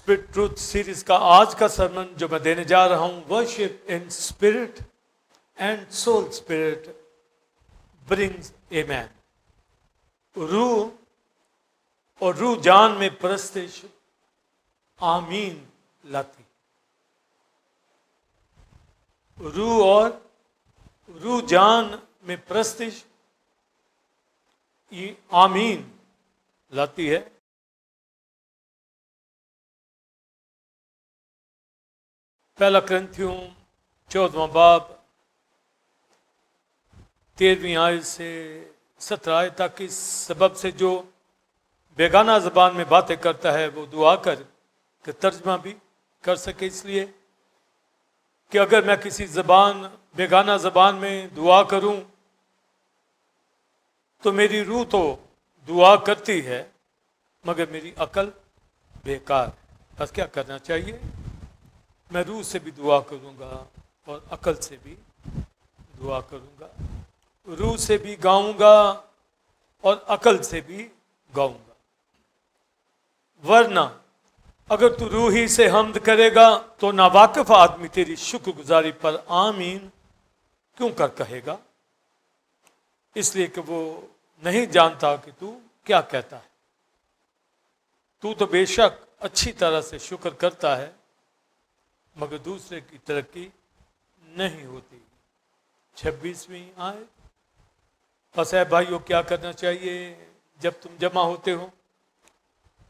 Spirit truth series का आज का सरमन जो मैं देने जा रहा हूं, worship in spirit and soul spirit brings a man. रूह और रूह जान में परस्तिश आमीन लाती। रूह और रूह जान में परस्तिश ये आमीन लाती है। पहला करंथियों 14वां बाब 13वीं आयत से 17 आयत तक, इस सबब से जो बेगाना ज़बान में बातें करता है वो दुआ कर के तर्जमा भी कर सके, इसलिए कि अगर मैं किसी बेगाना ज़बान में दुआ करूं तो मेरी रूह तो दुआ करती है मगर मेरी अकल बेकार। बस क्या करना चाहिए? मैं रूह से भी दुआ करूंगा और अकल से भी दुआ करूंगा, रूह से भी गाऊंगा और अकल से भी गाऊंगा। वरना अगर तू रूही से हम्द करेगा तो नावाकिफ आदमी तेरी शुक्रगुजारी पर आमीन क्यों कर कहेगा? इसलिए कि वो नहीं जानता कि तू क्या कहता है। तू तो बेशक अच्छी तरह से शुक्र करता है मगर दूसरे की तरक्की नहीं होती। 26वीं आयत, बस है भाइयों, क्या करना चाहिए जब तुम जमा होते हो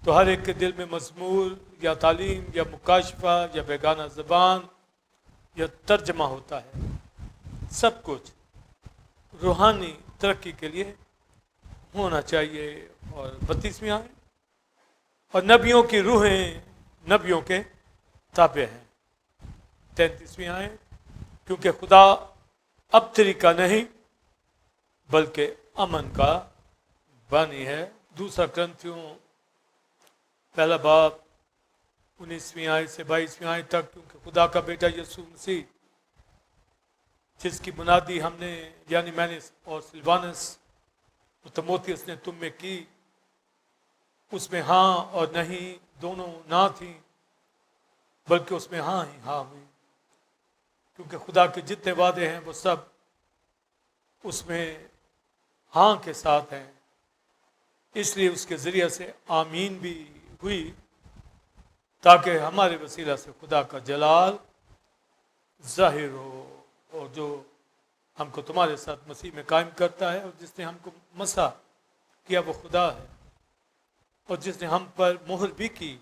तो हर एक के दिल में मजमूर या तालीम या मुकाशफा या बेगाना ज़बान या तर्जमा होता है। सब कुछ रूहानी तरक्की के लिए होना चाहिए। और 32वीं आयत, और नबियों की रूहें नबियों के ताबे हैं। 33वीं आयत, क्योंकि खुदा अबतरी का नहीं बल्कि अमन का बानी है। दूसरा करंथियों पहला बाब 19वीं आयत से 22वीं आयत तक, क्योंकि खुदा का बेटा यीशु मसीह जिसकी बुनियादी हमने यानी मैंने और सिल्वानस और तीमुथियुस ने तुम में की, उसमें हाँ और नहीं दोनों ना थी बल्कि उसमें हाँ ही हाँ हुई, क्योंकि खुदा के जितने वादे हैं वो सब उसमें हाँ के साथ हैं। इसलिए उसके ज़रिए से आमीन भी हुई ताकि हमारे वसीला से खुदा का जलाल जाहिर हो। और जो हमको तुम्हारे साथ मसीह में कायम करता है और जिसने हमको मसा किया वो खुदा है, और जिसने हम पर मुहर भी की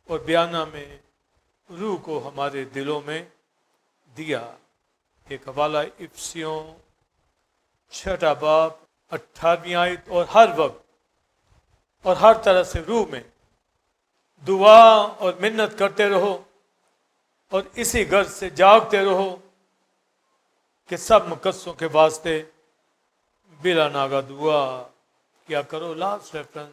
और बयाना में रूह को हमारे दिलों में दिया। एक हवाला इफ्सियों 6 बाब 18वीं आयत, और हर वक्त और हर तरह से रूह में दुआ और मिन्नत करते रहो और इसी गर्ज से जागते रहो कि सब मुकद्दसों के वास्ते बिला नागा दुआ क्या करो। लास्ट रेफरेंस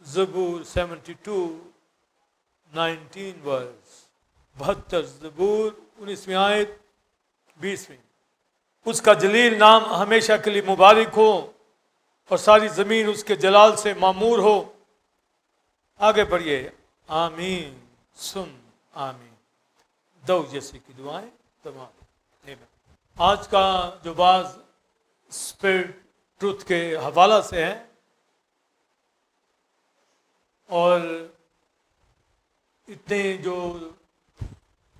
ज़बूर 72:19 वर्स 72 ज़बूर 19वीं आयत 20वीं। उसका जलील नाम हमेशा के लिए मुबारक हो और सारी ज़मीन उसके जलाल से मामूर हो। आगे बढ़िए। आमीन सुन आमीन। दो जैसी की दुआएं तमाम। आज का जो बाज स्पिरिट ट्रूथ के हवाला से है, और इतने जो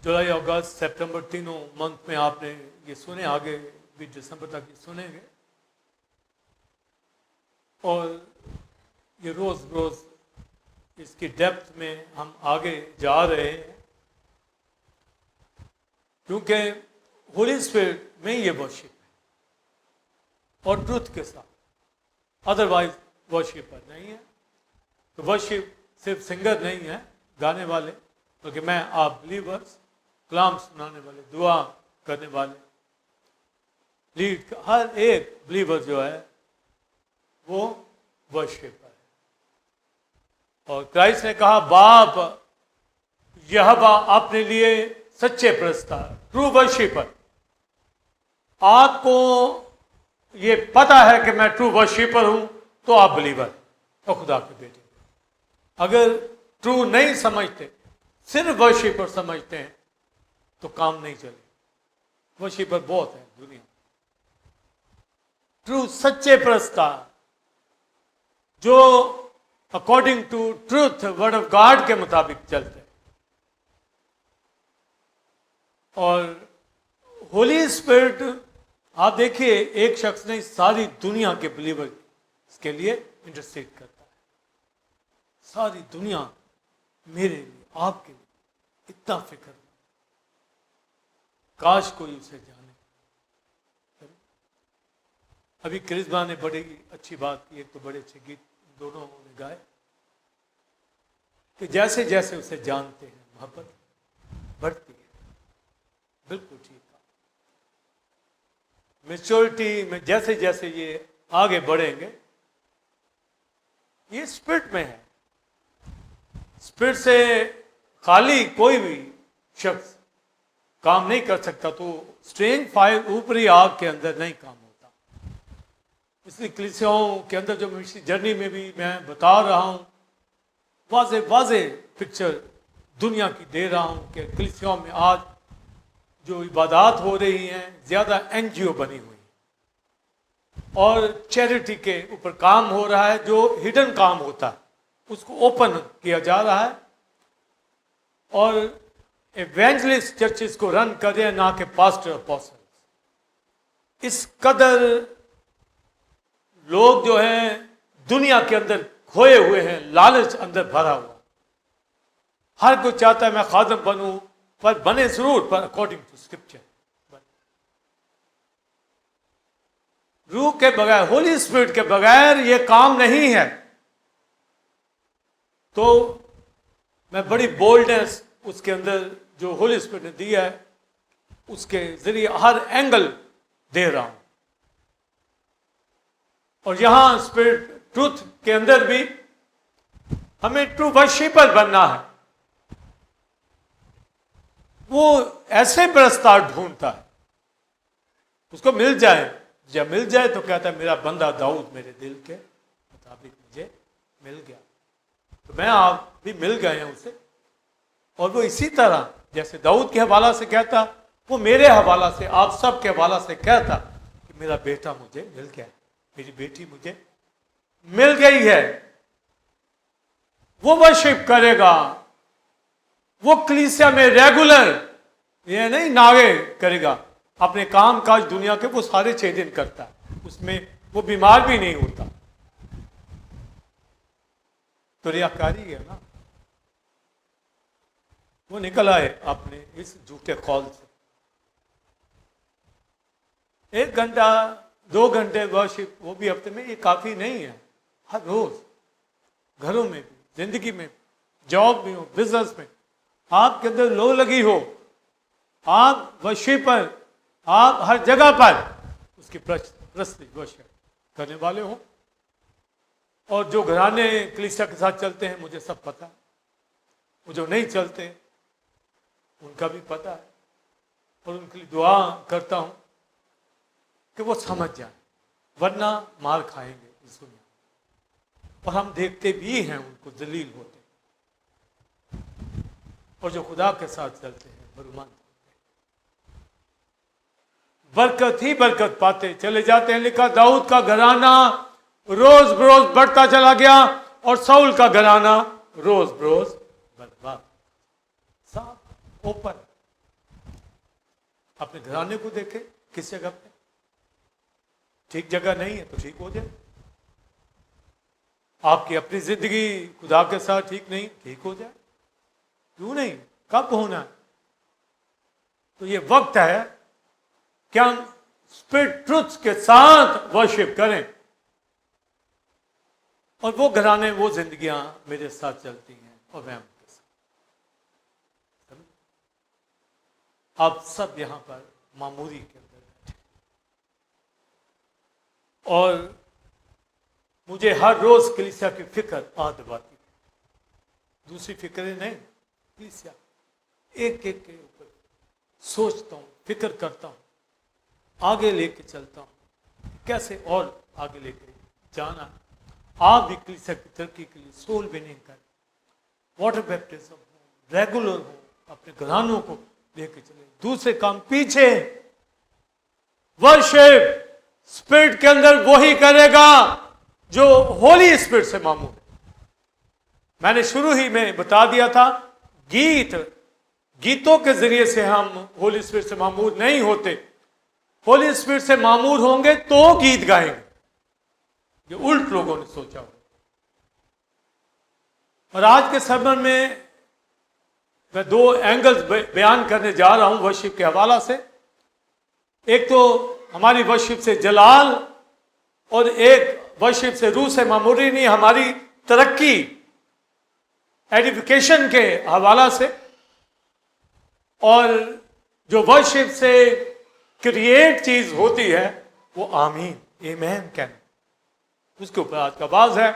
जुलाई अगस्त सितंबर तीनों मंथ में आपने ये सुने, आगे भी दिसंबर तक ये सुनेंगे, और ये रोज़ रोज़ इसकी डेप्थ में हम आगे जा रहे हैं, क्योंकि होली स्पिरिट में ये वर्शिप है और ट्रूथ के साथ, अदरवाइज वर्शिपर नहीं है। तो वर्शिप सिर्फ सिंगर नहीं है, गाने वाले, बल्कि मैं आप बिलीवर्स, कलाम सुनाने वाले, दुआ करने वाले, लीड, हर एक बिलीवर जो है वो वर्शिपर है। और क्राइस्ट ने कहा, बाप यहोवा अपने लिए सच्चे परस्तार, ट्रू वर्शिपर, आपको ये पता है कि मैं ट्रू वर्शिपर हूं तो आप बिलीवर और खुदा के बेटे। अगर ट्रू नहीं समझते, सिर्फ वर्शिपर समझते हैं, तो काम नहीं चले। वर्शिपर बहुत है दुनिया। ट्रू सच्चे प्रस्ताव जो according to truth word of God के मुताबिक चलते हैं। और होली स्पिरिट, आप देखिए, एक शख्स नहीं, सारी दुनिया के बिलीवर के लिए इंटरसेड करता है। सारी दुनिया मेरे लिए, आपके लिए इतना फिक्र। काश कोई उसे जाने। अभी क्रिस्मा ने बड़ी अच्छी बात की, एक तो बड़े अच्छे गीत दोनों ने गाए कि जैसे जैसे उसे जानते हैं मोहब्बत बढ़ती है। बिल्कुल ठीक है। मैच्योरिटी में जैसे जैसे ये आगे बढ़ेंगे, ये स्पिरिट में है। स्पिरिट से खाली कोई भी शख्स काम नहीं कर सकता। तो स्ट्रेंज फायर ऊपरी आग के अंदर नहीं काम होता। इसलिए कलीसियाओं के अंदर जो मिशनरी जर्नी में भी मैं बता रहा हूं, वाजे वाजे पिक्चर दुनिया की दे रहा हूं कि कलीसियाओं में आज जो इबादत हो रही हैं, ज्यादा एनजीओ बनी हुई और चैरिटी के ऊपर काम हो रहा है। जो हिडन काम होता है उसको ओपन किया जा रहा है। और इवेंजलिस्ट चर्चेस को रन कर रहे हैं, ना कि पास्टर अपोस्टल्स। इस कदर लोग जो हैं दुनिया के अंदर खोए हुए हैं, लालच अंदर भरा हुआ। हर कोई चाहता है मैं खादम बनूं, पर बने जरूर, पर अकॉर्डिंग टू स्क्रिप्चर। रूह के बगैर, होली स्पिरिट के बगैर ये काम नहीं है। तो मैं बड़ी बोल्डनेस उसके अंदर जो होली स्पिरिट ने दिया है उसके जरिए हर एंगल दे रहा हूं। और यहां स्पिरिट ट्रूथ के अंदर भी हमें ट्रू वर्शिपर बनना है। वो ऐसे प्रस्ताव ढूंढता है, उसको मिल जाए। जब मिल जाए तो कहता है मेरा बंदा दाऊद मेरे दिल के मुताबिक मुझे मिल गया। तो मैं आप भी मिल गए हैं उसे। और वो इसी तरह जैसे दाऊद के हवाला से कहता, वो मेरे हवाला से, आप सब के हवाला से कहता कि मेरा बेटा मुझे मिल गया, मेरी बेटी मुझे मिल गई है। वो वर्शिप करेगा, वो कलीसिया में रेगुलर, ये नहीं नागे करेगा। अपने काम काज दुनिया के वो सारे 6 दिन करता है, उसमें वो बीमार भी नहीं होता। तो रियाकारी है ना। वो निकल आए अपने इस झूठे कौल से। 1 घंटा 2 घंटे वर्शिप, वो भी हफ्ते में, ये काफी नहीं है। हर रोज घरों में भी, जिंदगी में, जॉब में हो, बिजनेस में, आपके अंदर लो लगी हो, आप वर्शिपर, आप हर जगह पर उसकी प्रस्तुति वर्शिप करने वाले हो। और जो घराने कलीसिया के साथ चलते हैं, मुझे सब पता है। वो जो नहीं चलते उनका भी पता है। और उनके लिए दुआ करता हूं कि वो समझ जाए, वरना मार खाएंगे इस दुनिया। और हम देखते भी हैं उनको जलील होते। और जो खुदा के साथ चलते हैं बरुमंद बरकत ही बरकत पाते चले जाते हैं। लिखा दाऊद का घराना रोज बरोज बढ़ता चला गया और साउल का घराना रोज बरोज बर्बाद। साफ ओपन। अपने घराने को देखे किस जगह पे ठीक जगह नहीं है तो ठीक हो जाए। आपकी अपनी जिंदगी खुदा के साथ ठीक नहीं, ठीक हो जाए। क्यों नहीं, कब होना है? तो ये वक्त है कि हम स्पिरिट ट्रुथ के साथ वर्शिप करें। और वो घराने, वो जिंदगियां मेरे साथ चलती हैं और मैं उनके साथ। आप सब यहां पर मामूरी के अंदर बैठे और मुझे हर रोज कलीसिया की फिक्र आ दबाती है। दूसरी फिक्रें नहीं, कलीसिया एक एक के ऊपर सोचता हूं, फिक्र करता हूं, आगे लेके चलता हूं, कैसे और आगे लेके जाना। आप भी कलीसिया की तरक्की के लिए सोल विनिंग करें वाटर बैप्टिज्म हो, रेगुलर हो, अपने घरानों को लेके चले। दूसरे काम पीछे, वर्शिप स्पिरिट के अंदर वही करेगा जो होली स्पिरिट से मामूर है। मैंने शुरू ही में बता दिया था, गीतों के जरिए से हम होली स्पिरिट से मामूर नहीं होते। होली स्पिरिट से मामूर होंगे तो गीत गाएंगे, ये उल्ट लोगों ने सोचा हो। और आज के sermon में मैं 2 एंगल्स बयान करने जा रहा हूं वर्शिप के हवाला से। एक तो हमारी वर्शिप से जलाल, और एक वर्शिप से रूह से मामूरी नहीं, हमारी तरक्की, एडिफिकेशन के हवाला से। और जो वर्शिप से क्रिएट चीज होती है वो आमीन, आमेन कहना, उसके ऊपर आज का बाज है।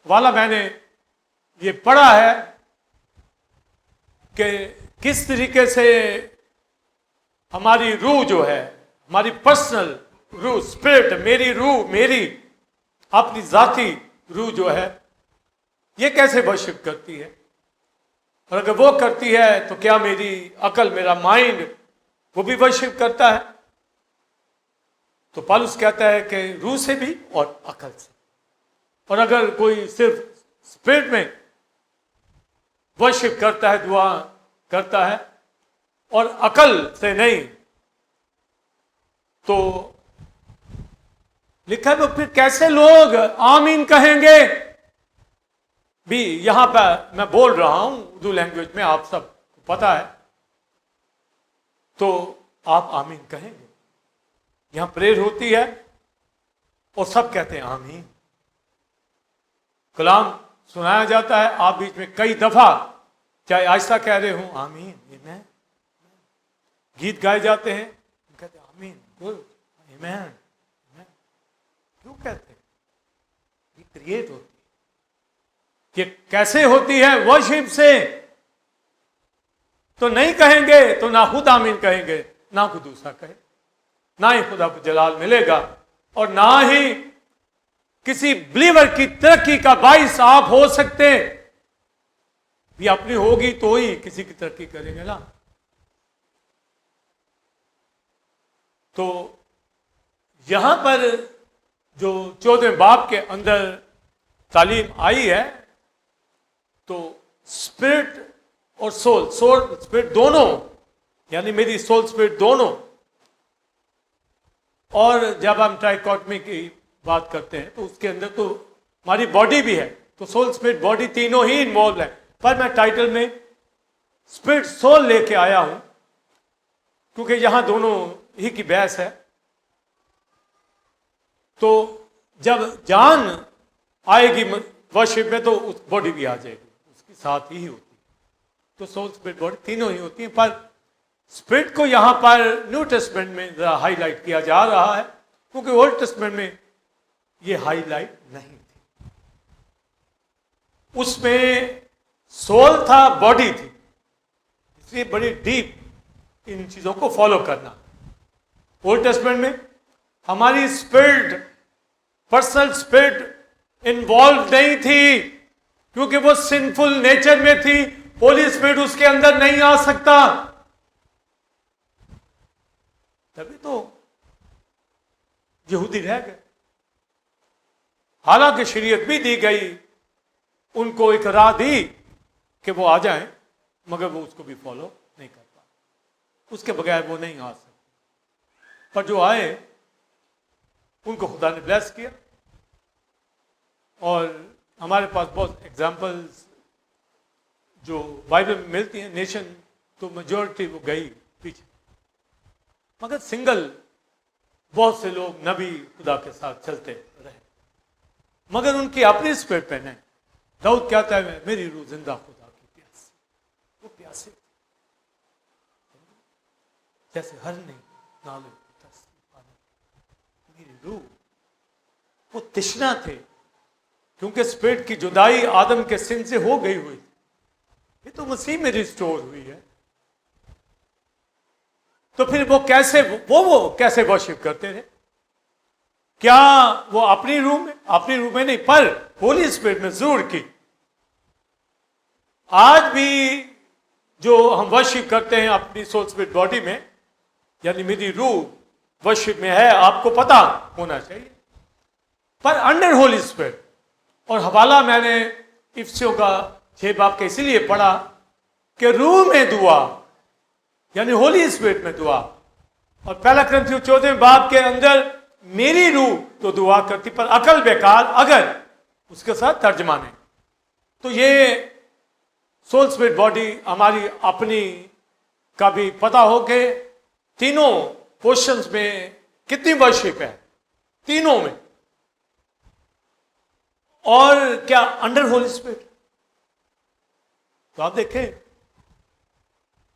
वाला मैंने ये पढ़ा है कि किस तरीके से हमारी रूह जो है, हमारी पर्सनल रूह, स्पिरिट, मेरी रूह, मेरी अपनी जाती रूह जो है, ये कैसे वर्शिप करती है। और अगर वो करती है तो क्या मेरी अकल, मेरा माइंड वो भी वर्शिप करता है? तो पौलुस कहता है कि रूह से भी और अकल से। और अगर कोई सिर्फ स्पिरिट में वर्शिप करता है, दुआ करता है, और अकल से नहीं, तो लिखा है, तो फिर कैसे लोग आमीन कहेंगे? भी यहां पर मैं बोल रहा हूं उर्दू लैंग्वेज में, आप सब पता है, तो आप आमीन कहेंगे। यहां प्रेयर होती है और सब कहते हैं आमीन। कलाम सुनाया जाता है, आप बीच में कई दफा चाहे आहिस्ता कह रहे हो आमीन, आमीन। गीत गाए जाते हैं, कहते हैं आमीन, गुड, आमीन। क्यों कहते हैं? ये क्रिएट होती है। ये कैसे होती है? वर्शिप से। तो नहीं कहेंगे तो ना खुद आमीन कहेंगे, ना खुद दूसरा कहे, ना ही खुदा को जलाल मिलेगा, और ना ही किसी बिलीवर की तरक्की का बाइस आप हो सकते। भी अपनी होगी तो ही किसी की तरक्की करेंगे ना। तो यहां पर जो 14वें बाब के अंदर तालीम आई है, तो स्पिरिट और सोल स्पिरिट दोनों, यानी मेरी सोल स्पिरिट दोनों। और जब हम ट्राइकॉटमी की बात करते हैं तो उसके अंदर तो हमारी बॉडी भी है, तो सोल स्पिरिट बॉडी तीनों ही इन्वॉल्व है। पर मैं टाइटल में स्पिरिट सोल लेके आया हूं क्योंकि यहां दोनों ही की बहस है। तो जब जान आएगी वर्शिप में तो उस बॉडी भी आ जाएगी, उसके साथ ही होती है। तो सोल स्पिरिट बॉडी तीनों ही होती है, पर स्पिरिट को यहां पर न्यू टेस्टमेंट में जरा हाईलाइट किया जा रहा है क्योंकि ओल्ड टेस्टमेंट में ये हाईलाइट नहीं थी। उसमें सोल था, बॉडी थी, इसलिए बड़ी डीप इन चीजों को फॉलो करना। ओल्ड टेस्टमेंट में हमारी स्पिरिट, पर्सनल स्पिरिट इन्वॉल्व नहीं थी क्योंकि वो सिंफुल नेचर में थी। होली स्पिरिट उसके अंदर नहीं आ सकता, तभी तो यहूदी रह गए। हालांकि शरीयत भी दी गई, उनको एक राह दी कि वो आ जाएं, मगर वो उसको भी फॉलो नहीं कर पाए। उसके बगैर वो नहीं आ सकते। पर जो आए उनको खुदा ने ब्लेस किया। और हमारे पास बहुत एग्जाम्पल्स जो बाइबल में मिलती हैं। नेशन तो मेजॉरिटी वो गई पीछे, मगर सिंगल बहुत से लोग नबी खुदा के साथ चलते रहे, मगर उनकी अपनी स्पिरिट पे नहीं। दाऊद कहता है मेरी रूह जिंदा खुदा की प्यासी, वो प्यासे जैसे हर नहीं नाले मेरी रूह, वो तिश्ना थे क्योंकि स्पिरिट की जुदाई आदम के सिन से हो गई हुई। ये तो मसीह में रिस्टोर हुई है। तो फिर वो कैसे कैसे वर्शिप करते थे? क्या वो अपनी रूम में नहीं, पर होली स्पिरिट में जरूर की। आज भी जो हम वर्शिप करते हैं अपनी सोल स्पिरिट बॉडी में, यानी मेरी रूह वर्शिप में है, आपको पता होना चाहिए, पर अंडर होली स्पिरिट। और हवाला मैंने इफ्सियों का 6 बाब के इसीलिए पढ़ा कि रूह में दुआ, यानी होली स्पिरिट में दुआ। और पहला कुरिन्थियों 14 बाब के अंदर मेरी रूह तो दुआ करती पर अकल बेकार अगर उसके साथ तर्जमा नहीं। तो ये सोल स्पिरिट बॉडी हमारी अपनी का भी पता हो कि तीनों पोर्शंस में कितनी वर्शिप है, तीनों में। और क्या अंडर होली स्पिरिट, तो आप देखें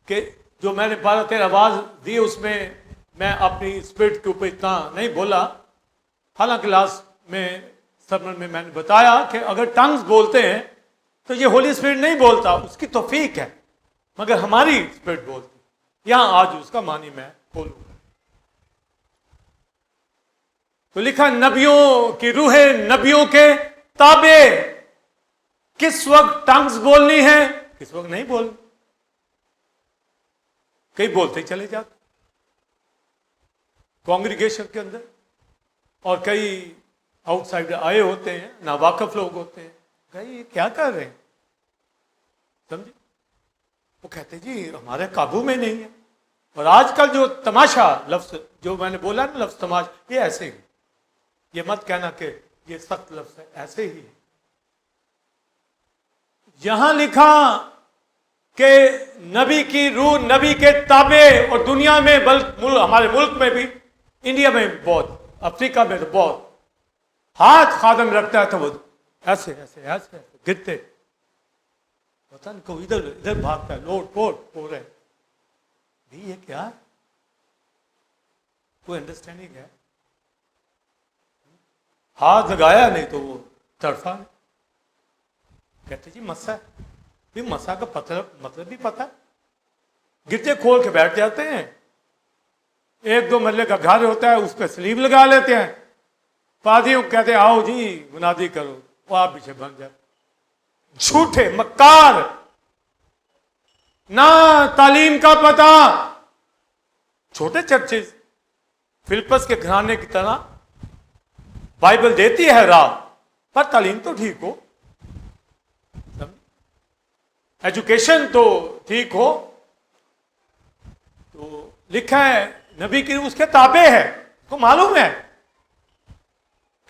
कि जो मैंने 12-13 आवाज दी उसमें मैं अपनी स्पिरिट के ऊपर इतना नहीं बोला। हालांकि लास्ट में सरमन में मैंने बताया कि अगर टंग्स बोलते हैं तो ये होली स्पिरिट नहीं बोलता, उसकी तौफीक है, मगर हमारी स्पिरिट बोलती। यहां आज उसका मानी मैं बोलूंगा। तो लिखा नबियों की रूहें नबियों के ताबे। किस वक्त टंग्स बोलनी है, किस वक्त नहीं बोलनी। कई बोलते चले जाते कांग्रीगेशन के अंदर, और कई आउटसाइडर आए होते हैं, नावाकफ लोग होते हैं, कई क्या कर रहे हैं समझे। वो कहते जी हमारे काबू में नहीं है। और आजकल जो तमाशा लफ्ज जो मैंने बोला ना, लफ्ज तमाशा, ये ऐसे ही, ये मत कहना कि ये सख्त लफ्ज है, ऐसे ही है। यहां लिखा कि नबी की रूह नबी के ताबे, और दुनिया में हमारे मुल्क में भी, इंडिया में बहुत, अफ्रीका में तो बहुत, हाथ खादम रखता है तो वो ऐसे ऐसे ऐसे, ऐसे गिरते, पता नहीं को इधर इधर भागता है, लोट पोट हो रहे। ये क्या है, कोई अंडरस्टैंडिंग है? हाथ लगाया नहीं तो वो तड़फा नहीं। कहते जी मसा है, भी मसा का मतलब भी पता है। गिरजे खोल के बैठ जाते हैं, 1-2 मरले का घर होता है, उस पर स्लीव लगा लेते हैं, पादियों कहते हैं आओ जी मुनादी करो, वो आप पीछे बन जाए। झूठे मक्कार, ना तालीम का पता। छोटे चर्चेज फिलिपस के घराने की तरह बाइबल देती है राह, पर तालीम तो ठीक हो, एजुकेशन तो ठीक हो। तो लिखा है नबी की उसके ताबे है, तो मालूम है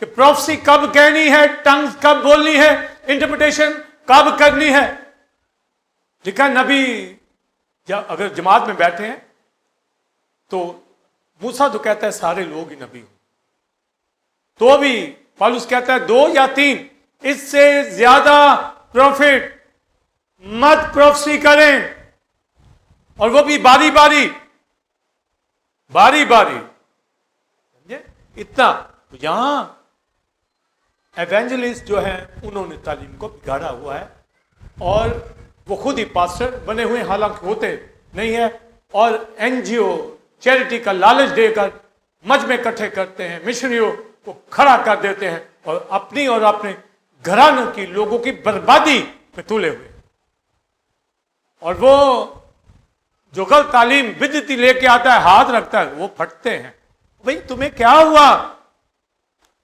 कि प्रोफेसी कब कहनी है, टंग्स कब बोलनी है, इंटरप्रिटेशन कब करनी है। लिखा है नबी जब अगर जमात में बैठे हैं तो मूसा तो कहता है सारे लोग ही नबी हो, तो भी पौलुस कहता है 2 या 3, इससे ज्यादा प्रॉफिट मत प्रोफेसी करें, और वो भी बारी बारी समझे इतना। तो यहां एवेंजलिस्ट जो है उन्होंने तालीम को बिगाड़ा हुआ है, और वो खुद ही पास्टर बने हुए, हालांकि होते नहीं है, और एनजीओ चैरिटी का लालच देकर मजमे इकट्ठे करते हैं, मिशनरियों को खड़ा कर देते हैं, और अपनी और अपने घरानों की लोगों की बर्बादी पे तुले हुए। और वो जो गलत तालीम बिदती लेके आता है, हाथ रखता है, वो फटते हैं। भाई तुम्हें क्या हुआ,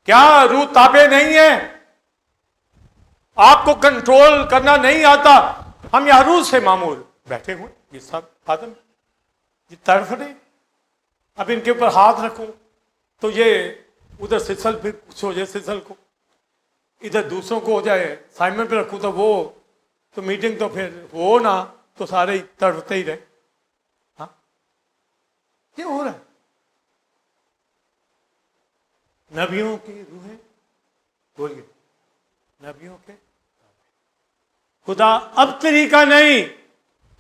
क्या रूह ताबे नहीं है, आपको कंट्रोल करना नहीं आता। हम यहां रूह से मामूल बैठे हुए, ये सब आदम ये तड़फ रहे, अब इनके ऊपर हाथ रखूं तो ये उधर सिसल, फिर कुछ हो जाए सिसल को, इधर दूसरों को हो जाए, साइमन पे रखूं तो वो, तो मीटिंग तो फिर हो ना, तो सारे ही तड़फते ही रहे। हाँ ये हो रहा है। नबियों की रूहें, बोलिए नबियों के, खुदा अब तरीका नहीं,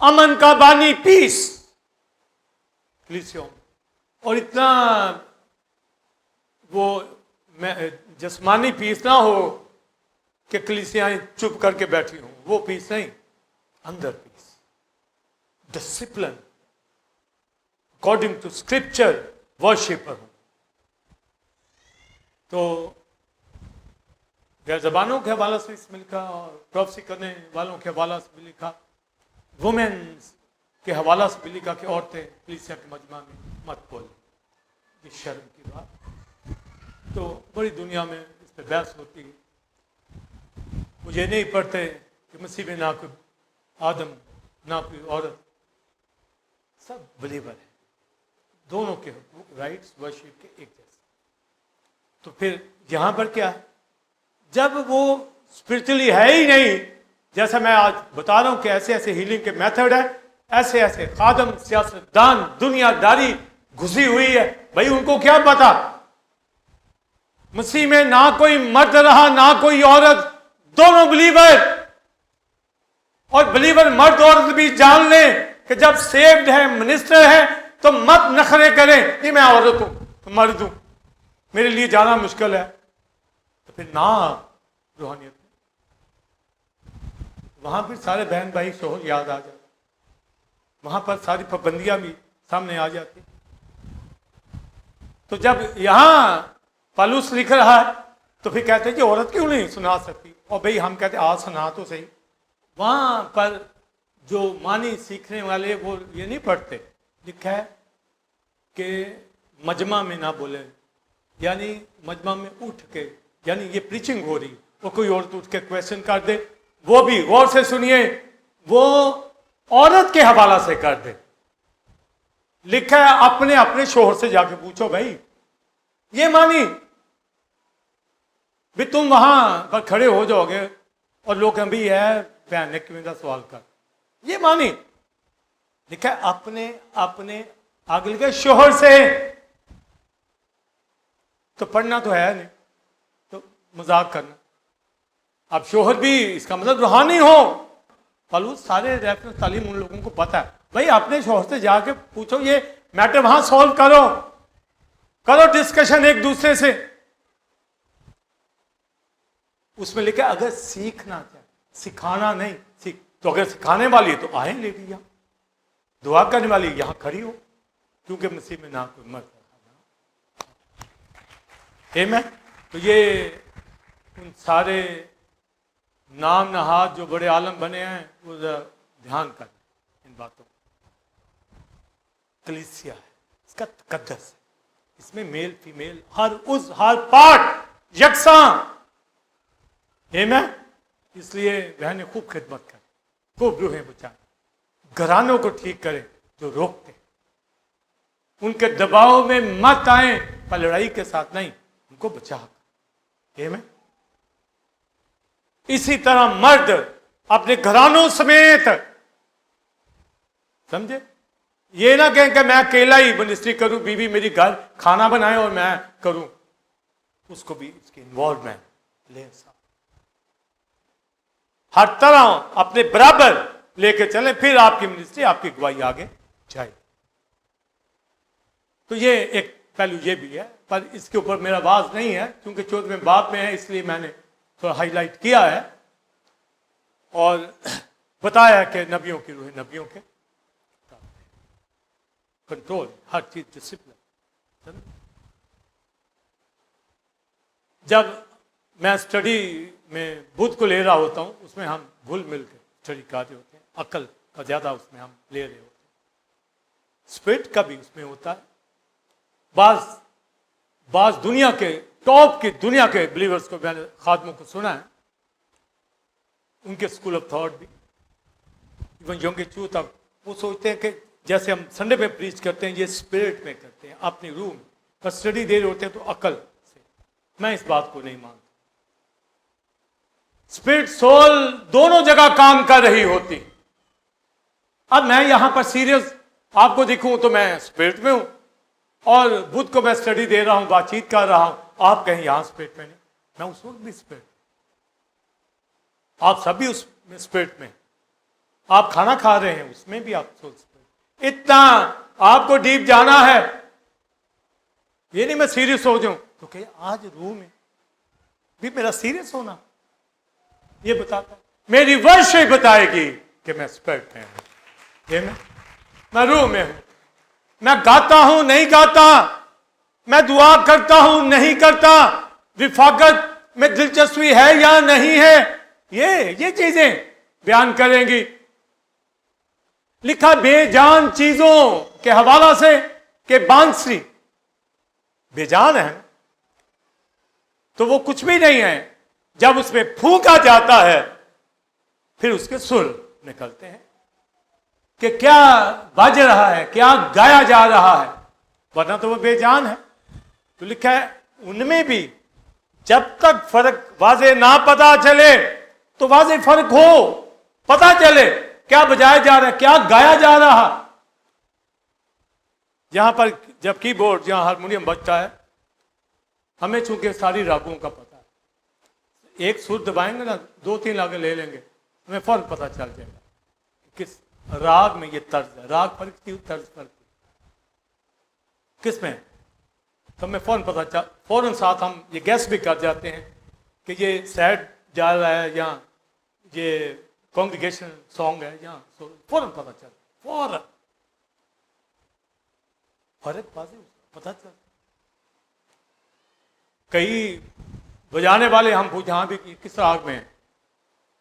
अमन का बानी, पीस कलीसियों। और इतना वो जस्मानी पीस ना हो कि कलीसियाएं चुप करके बैठी हों, वो पीस नहीं, अंदर peace, discipline according to scripture, worshipper हो। तो गैर जबानों के हवाला से इसमें लिखा और प्रोफेसी करने वालों के हवाला से भी लिखा, वुमेन्स के हवाला से भी लिखा कि औरतें कलीसिया के मजमा में मत बोलें। ये शर्म की बात। तो बड़ी दुनिया में इस पर बहस होती है। मुझे नहीं पढ़ते कि मसीह में ना कोई आदम ना कोई औरत, सब बिलीवर है, दोनों के राइट्स वर्शिप के एक जैसे। तो फिर यहां पर क्या है, जब वो स्पिरिचुअली है ही नहीं, जैसा मैं आज बता रहा हूं कि ऐसे ऐसे हीलिंग के मेथड है, ऐसे ऐसे खादम सियासतदान दुनियादारी घुसी हुई है, भाई उनको क्या पता। मसीह में ना कोई मर्द रहा ना कोई औरत, दोनों बिलीवर। और बिलीवर मर्द औरत भी जान लें कि जब सेव्ड है, मिनिस्टर है, तो मत नखरे करें कि मैं औरत हूं, मर्द हूं, मेरे लिए जाना मुश्किल है। तो फिर ना रूहानियत में वहां पर सारे बहन भाई शोहर याद आ जाते, वहां पर सारी पाबंदियां भी सामने आ जाती। तो जब यहां पौलुस लिख रहा है तो फिर कहते हैं कि औरत क्यों नहीं सुना सकती, और भाई हम कहते आज सुना तो सही। वहां पर जो मानी सीखने वाले वो ये नहीं पढ़ते, लिखा है कि मजमा में ना बोले, यानी मजमा में उठ के, यानी ये प्रीचिंग हो रही, वो कोई औरत उठ के क्वेश्चन कर दे, वो भी गौर से सुनिए, वो औरत के हवाला से कर दे। लिखा है अपने अपने शोहर से जाके पूछो, भाई ये मानी भी तुम वहां पर खड़े हो जाओगे और लोग कहें भी है बहन ने क्यों का सवाल कर, ये मानी। लिखा है अपने अपने आगे के शोहर से। तो पढ़ना तो है नहीं, तो मजाक करना। अब शोहर भी इसका मतलब रूहानी हो, पौलुस सारे रेफरेंस तालीम उन लोगों को पता है, भाई अपने शोहर से जाके पूछो, ये मैटर वहां सॉल्व करो, करो डिस्कशन एक दूसरे से। उसमें लिखा अगर सीखना चाहे, सिखाना नहीं, सीख तो अगर सिखाने वाली है तो आए ले भी यहां, दुआ करने वाली यहां खड़ी हो, क्योंकि मसीह में ना कोई मर्द है। तो ये उन सारे नाम नहाद जो बड़े आलम बने हैं वो ध्यान कर इन बातों। कलीसिया है, इसका तकद्दस है, इसमें मेल फीमेल हर पार्ट यकसां। इसलिए बहनें खूब खिदमत करें, खूब रूहें बचाएं, घरानों को ठीक करें जो रोकते, उनके दबाव में मत आए, पर लड़ाई के साथ नहीं, उनको बचा। इसी तरह मर्द अपने घरानों समेत, समझे, ये ना कहें कि मैं अकेला ही मिनिस्ट्री करूं, बीवी मेरी घर खाना बनाए और मैं करूं, उसको भी इसकी इन्वॉल्वमेंट ले। हर तरह अपने बराबर लेके चले, फिर आपकी मिनिस्ट्री, आपकी गवाही आगे जाए। तो ये एक पहलू ये भी है, पर इसके ऊपर मेरा वाज नहीं है क्योंकि 14वें बाब में है, इसलिए मैंने थोड़ा हाईलाइट किया है और बताया कि नबियों की रूह नबियों के कंट्रोल, हर चीज डिसिप्लिन। जब मैं स्टडी में बुद्ध को ले रहा होता हूं, उसमें हम घुल मिल के स्टडी कर रहे होते हैं, अकल का ज्यादा उसमें हम ले रहे होते हैं, स्पिरिट का भी उसमें होता है। बाज दुनिया के टॉप की दुनिया के बिलीवर्स को, मैंने खादमों को सुना है, उनके स्कूल ऑफ थॉट भी, इवन योंगी चू तक, वो सोचते हैं कि जैसे हम संडे में प्रीच करते हैं, ये स्पिरिट में करते हैं, अपनी रूह में, पर स्टडी दे रहे होते हैं तो अकल से। मैं इस बात को नहीं मानता। स्पिरिट सोल दोनों जगह काम कर रही होती। अब मैं यहां पर सीरियस आपको दिखूं तो मैं स्पिरिट में हूं, और बुद्ध को मैं स्टडी दे रहा हूं, बातचीत कर रहा हूं, आप कहीं यहां स्पिरिट में नहीं, मैं उस वक्त भी स्पिरिट, आप सभी उस स्पिरिट में, आप खाना खा रहे हैं उसमें भी आप सोल स्पिरिट। इतना आपको डीप जाना है, ये नहीं मैं सीरियस हो जाऊं तो कहीं आज रूह में भी मेरा सीरियस होना ये बताता, मेरी वर्ष ही बताएगी कि मैं स्पिरिट में हूं, मैं रूह में हूं, मैं गाता हूं नहीं गाता, मैं दुआ करता हूं नहीं करता, विफाकत में दिलचस्पी है या नहीं है, ये चीजें बयान करेंगी। लिखा बेजान चीजों के हवाला से कि बांसुरी बेजान है तो वो कुछ भी नहीं है, जब उसमें फूंका जाता है फिर उसके सुर निकलते हैं कि क्या बज रहा है, क्या गाया जा रहा है, वरना तो वो बेजान है। तो लिखा है उनमें भी जब तक फर्क वाजे ना पता चले, तो वाजे फर्क हो, पता चले क्या बजाया जा रहा है, क्या गाया जा रहा। यहां पर जब कीबोर्ड, जहां हारमोनियम बजता है, हमें चूंकि सारी रागों का पता है, एक सुर दबाएंगे ना, 2-3 आगे ले लेंगे, हमें फर्क पता चल जाएगा किस राग में ये तर्ज है, राग फर्क की, तर्ज फर्क की, किस में, तो हमें फौरन पता चल, फौरन साथ हम ये गैस भी कर जाते हैं कि ये सैड जा रहा है या ये कॉन्ग्रीगेशन सॉन्ग है, या फौरन पता चल, फौरन फर्क पता चल। कई बजाने वाले हम जहां भी किस राग में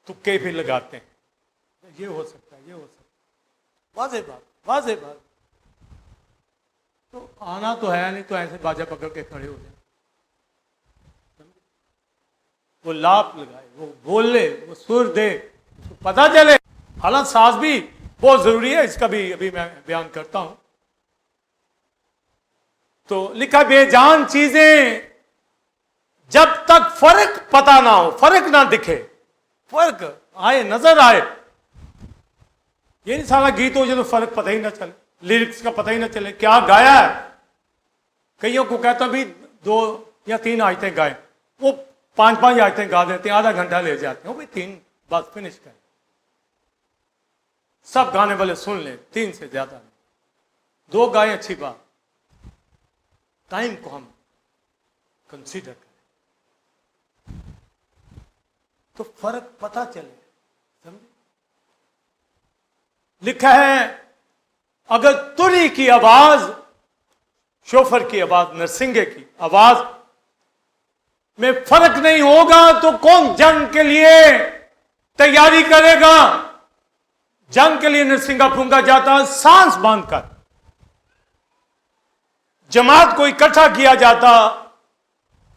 तुक्के भी लगाते हैं, ये हो सकता है, ये हो सकता है, वाज़ेह बात। तो आना तो है नहीं, तो ऐसे बाजा पकड़ के खड़े हो जाए, वो लाप लगाए, वो बोले, वो सुर दे, उसको पता चले। हालांकि साज भी बहुत जरूरी है, इसका भी अभी मैं बयान करता हूं। तो लिखा बेजान चीजें जब तक फर्क पता ना हो, फर्क ना दिखे, फर्क आए, नजर आए। ये नहीं सारा गीत हो जाए तो फर्क पता ही ना चले, लिरिक्स का पता ही ना चले क्या गाया है। कईयों को कहता भी 2 या 3 आयतें गाए, वो 5-5 आयतें गा देते हैं, आधा घंटा ले जाते हैं, वो भी 3 बात फिनिश करें। सब गाने वाले सुन लें, 3 से ज्यादा नहीं, 2 गाएं अच्छी बात, टाइम को हम कंसीडर करें तो फर्क पता चले, समझे। लिखा है अगर तुरी की आवाज, शोफर की आवाज, नरसिंगे की आवाज में फर्क नहीं होगा तो कौन जंग के लिए तैयारी करेगा। जंग के लिए नरसिंगा फूंका जाता है सांस बांधकर, जमात को इकट्ठा किया जाता,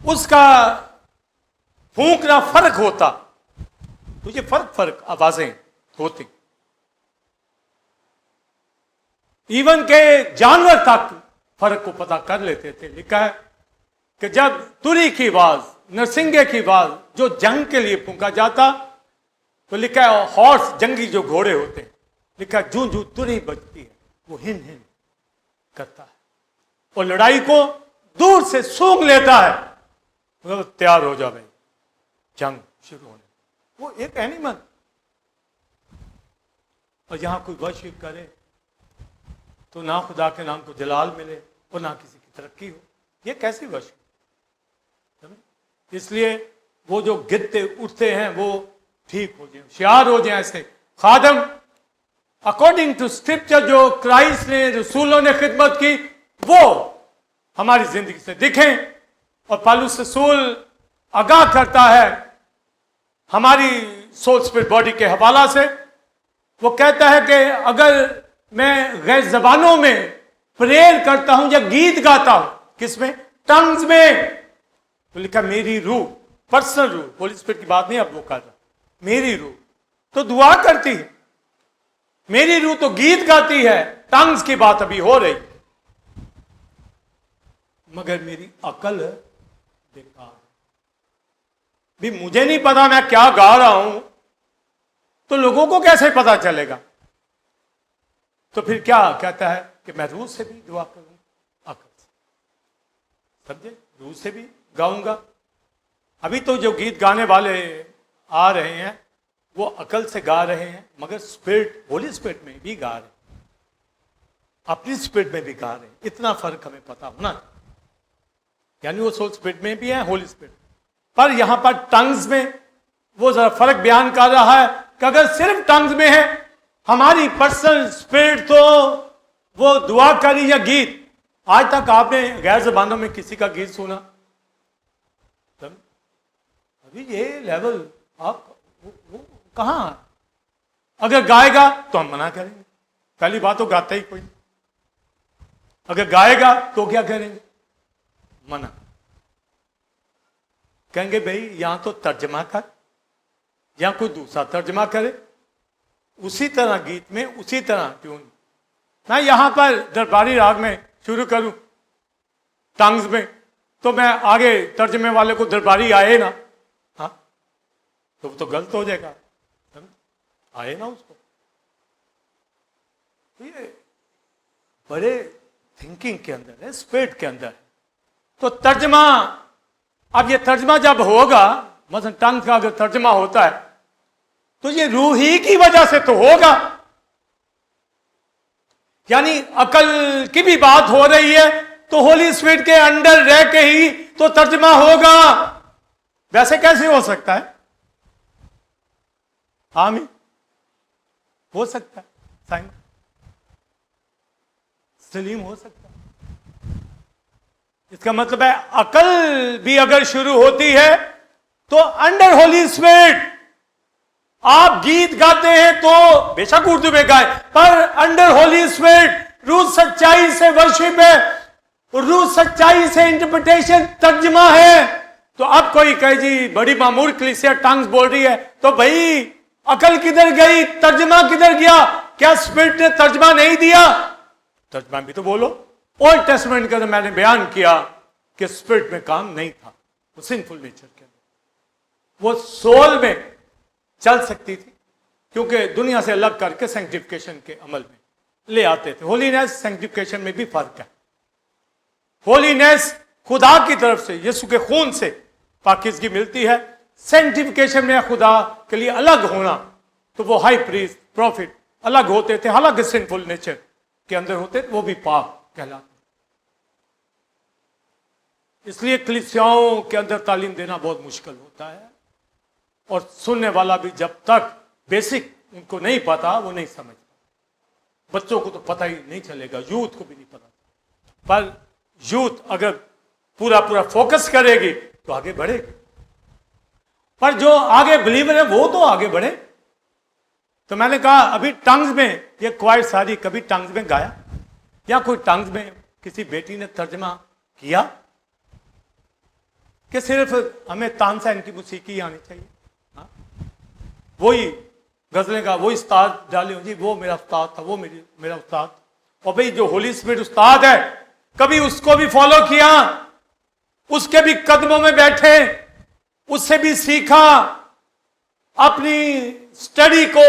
उसका फूंकना फर्क होता, तो ये फर्क आवाजें होती। इवन के जानवर तक फर्क को पता कर लेते थे। लिखा है कि जब तुरी की आवाज, नरसिंगे की आवाज जो जंग के लिए फूंका जाता, तो लिखा है हॉर्स, जंगी जो घोड़े होते हैं, लिखा है जूं जूं तुरी बजती है वो हिन हिन करता है और लड़ाई को दूर से सूंघ लेता है, मतलब तैयार हो जा भाई, जंग शुरू होने। वो एक एनिमल, और यहां कोई वर्शिप करे तो ना खुदा के नाम को जलाल मिले और ना किसी की तरक्की हो, ये कैसी वर्शिप। इसलिए वो जो गिरते उठते हैं वो ठीक हो जाए, होशियार हो जाए। ऐसे खादम अकॉर्डिंग टू स्क्रिप्चर जो क्राइस्ट ने, रसूलों ने खिदमत की, वो हमारी जिंदगी से दिखें। और पौलुस रसूल आगाह करता है हमारी सोल स्पिरिट बॉडी के हवाला से, वो कहता है कि अगर मैं गैर जबानों में प्रेयर करता हूं या गीत गाता हूं, किसमें, टंग्स में, तो लिखा मेरी रूह, पर्सनल रूह, होली स्पिरिट की बात नहीं अब वो कर रहा, मेरी रूह तो दुआ करती है, मेरी रूह तो गीत गाती है, टंग्स की बात अभी हो रही, मगर मेरी अकल बेकार। भी मुझे नहीं पता मैं क्या गा रहा हूं तो लोगों को कैसे पता चलेगा। तो फिर क्या कहता है कि मैं रूह से भी दुआ करूंगा, अकल से, समझे, रूह से भी गाऊंगा। अभी तो जो गीत गाने वाले आ रहे हैं वो अकल से गा रहे हैं, मगर स्पिरिट, होली स्पिरिट में भी गा रहे हैं, अपनी स्पिरिट में भी गा रहे हैं। इतना फर्क हमें पता होना चाहिए, यानी वो सोल स्पिरिट में भी है, होली स्पिरिट, पर यहां पर टंग्स में वो जरा फर्क बयान कर रहा है कि अगर सिर्फ टंग्स में है, हमारी पर्सनल स्पिरिट तो वो दुआ करी या गीत। आज तक आपने गैर जबानों में किसी का गीत सुना? अभी ये लेवल आप वो कहाँ? अगर गाएगा तो हम मना करेंगे, पहली बात तो गाता ही कोई नहीं। अगर गाएगा तो क्या करेंगे? मना कहेंगे भाई यहां तो तर्जमा कर या कोई दूसरा तर्जमा करे, उसी तरह गीत में उसी तरह ट्यून। मैं यहां पर दरबारी राग में शुरू करूं टंग्स में, तो मैं आगे तर्जमे वाले को दरबारी आए ना, हाँ तो गलत हो जाएगा, आए ना उसको। ये बड़े थिंकिंग के अंदर है, स्पिरिट के अंदर है। तो तर्जमा, अब ये तर्जमा जब होगा, मतलब टंग का अगर तर्जमा होता है तो ये रूह ही की वजह से तो होगा, यानी अकल की भी बात हो रही है तो होली स्पिरिट के अंडर रह के ही तो तर्जमा होगा। वैसे कैसे हो सकता है? आमीन, हो सकता है, साइमन सलीम हो सकता है। इसका मतलब है अकल भी अगर शुरू होती है तो अंडर होली स्पिरिट आप गीत गाते हैं तो बेशक उर्दू में गाए, पर अंडर होली स्पिरिट रूह सच्चाई से वर्शिप है, रूह सच्चाई से इंटरप्रिटेशन तर्जमा है। तो अब कोई कहे जी बड़ी मामूर कलीसिया टंग्स बोल रही है, तो भाई अकल किधर गई, तर्जमा किधर गया? क्या स्पिरिट ने तर्जमा नहीं दिया? तर्जमा भी तो बोलो। ओल्ड टेस्टमेंट के अंदर मैंने बयान किया कि स्पिरिट में काम नहीं था, वो सिंफुल नेचर के अंदर, वो सोल में चल सकती थी, क्योंकि दुनिया से अलग करके सैंक्टिफिकेशन के अमल में ले आते थे। होलीनेस सैंक्टिफिकेशन में भी फर्क है। होलीनेस खुदा की तरफ से यीशु के खून से पाकीज़गी मिलती है, सैंक्टिफिकेशन में खुदा के लिए अलग होना, तो वो हाई प्रीस्ट प्रॉफिट अलग होते थे, हालांकि सिंफुल नेचर के अंदर होते थे, वो भी पाप कहलाते। इसलिए कलीसियाओं के अंदर तालीम देना बहुत मुश्किल होता है, और सुनने वाला भी जब तक बेसिक उनको नहीं पता वो नहीं समझ। बच्चों को तो पता ही नहीं चलेगा, यूथ को भी नहीं पता, पर यूथ अगर पूरा पूरा फोकस करेगी तो आगे बढ़ेगी। पर जो आगे बिलीवर है वो तो आगे बढ़े। तो मैंने कहा अभी टंग्स में ये क्वाइट सारी कभी टंग्स में गाया, या कोई टंग्स में किसी बेटी ने तर्जमा किया, कि सिर्फ हमें तानसा इनकी मौसीकी आनी चाहिए, वही गजलें का वही उस्ताद डाले जी, वो मेरा उस्ताद था, वो मेरा उस्ताद। और भाई जो होली स्पिरिट उस्ताद है, कभी उसको भी फॉलो किया, उसके भी कदमों में बैठे, उससे भी सीखा, अपनी स्टडी को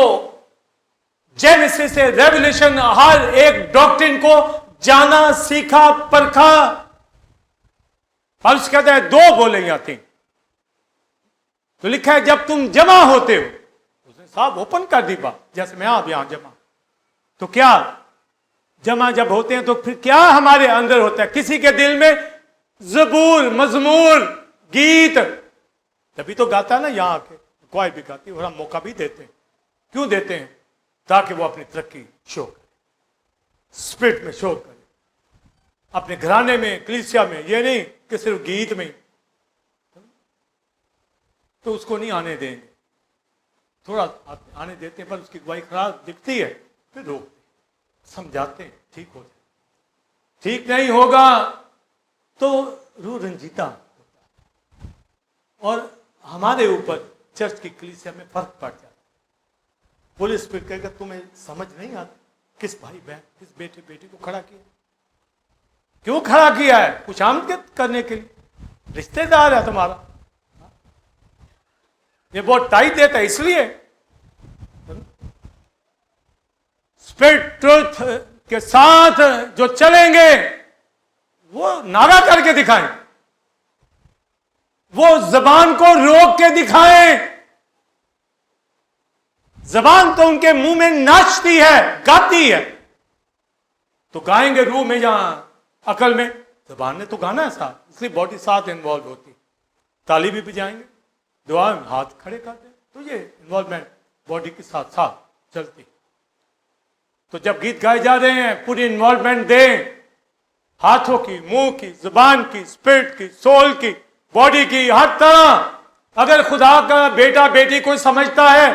जेनेसिस से रेवलेशन हर एक डॉक्ट्रिन को जाना, सीखा, परखा। और उसके कहता है दो बोले आते, तो लिखा है जब तुम जमा होते हो, साहब ओपन कर दी बात, जैसे मैं आप यहां जमा, तो क्या जमा जब होते हैं तो फिर क्या हमारे अंदर होता है? किसी के दिल में ज़बूर, मजमूर, गीत, तभी तो गाता है ना, यहां आके कोई भी गाती, और हम मौका भी देते हैं। क्यों देते हैं? ताकि वो अपनी तरक्की शो करे, स्पिरिट में शो करे, अपने घराने में, कलीसिया में, ये नहीं कि सिर्फ गीत में। तो उसको नहीं आने देंगे, थोड़ा आने देते हैं, पर उसकी गवाही खराब दिखती है फिर रोकते, समझाते हैं, ठीक हो जाए। ठीक नहीं होगा तो रूह रंजीता होता है, और हमारे ऊपर चर्च की कलीसिया में फर्क पड़ जाता है। पुलिस स्पिरिट कहेगा तुम्हें समझ नहीं आती, किस भाई बहन, किस बेटे बेटी को खड़ा किया, क्यों खड़ा किया है? कुछ आमदन करने के लिए, रिश्तेदार है तुम्हारा, ये बहुत टाइट देता है। इसलिए स्पिरिट ट्रुथ के साथ जो चलेंगे वो नारा करके दिखाएं, वो जबान को रोक के दिखाएं। जबान तो उनके मुंह में नाचती है, गाती है, तो गाएंगे रूह में, जहां अकल में। जबान ने तो गाना है साथ, इसलिए बॉडी साथ इन्वॉल्व होती, ताली भी बजाएंगे, दुआ में हाथ खड़े करते, तो ये इन्वॉल्वमेंट बॉडी के साथ साथ चलती। तो जब गीत गाए जा रहे हैं पूरी इन्वॉल्वमेंट दें, हाथों की, मुंह की, जुबान की, स्पिरिट की, सोल की, बॉडी की, हर तरह, अगर खुदा का बेटा बेटी कोई समझता है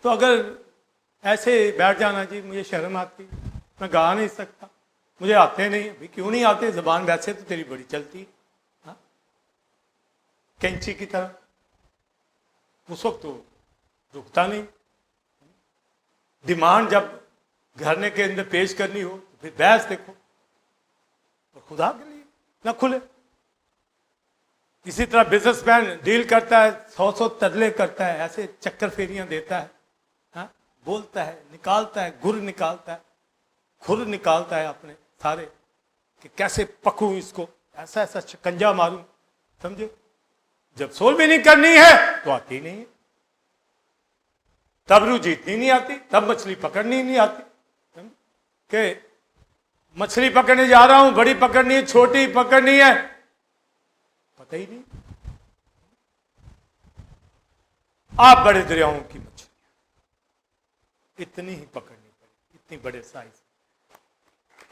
तो अगर ऐसे बैठ जाना जी मुझे शर्म आती, मैं गा नहीं सकता, मुझे आते नहीं, अभी क्यों नहीं आते, जबान वैसे तो तेरी बड़ी चलती है, हाँ? कैंची की तरह, उस वक्त तो रुकता नहीं। डिमांड जब घरने के अंदर पेश करनी हो तो फिर बहस देखो, और खुदा के लिए ना खुले। इसी तरह बिजनेसमैन डील करता है, 100 तरले करता है, ऐसे चक्कर फेरियां देता है, हाँ? बोलता है, निकालता है, खुर निकालता है अपने सारे कि कैसे पकड़ूं इसको, ऐसा ऐसा शिकंजा मारूं, समझे। जब सोल भी नहीं करनी है तो आती नहीं है, तब रू जीतनी नहीं आती, तब मछली पकड़नी नहीं आती। कि मछली पकड़ने जा रहा हूं, बड़ी पकड़नी है, छोटी पकड़नी है, पता ही नहीं। आप बड़े दरियाओं की मछली इतनी ही पकड़नी पड़ी, इतनी बड़े साइज।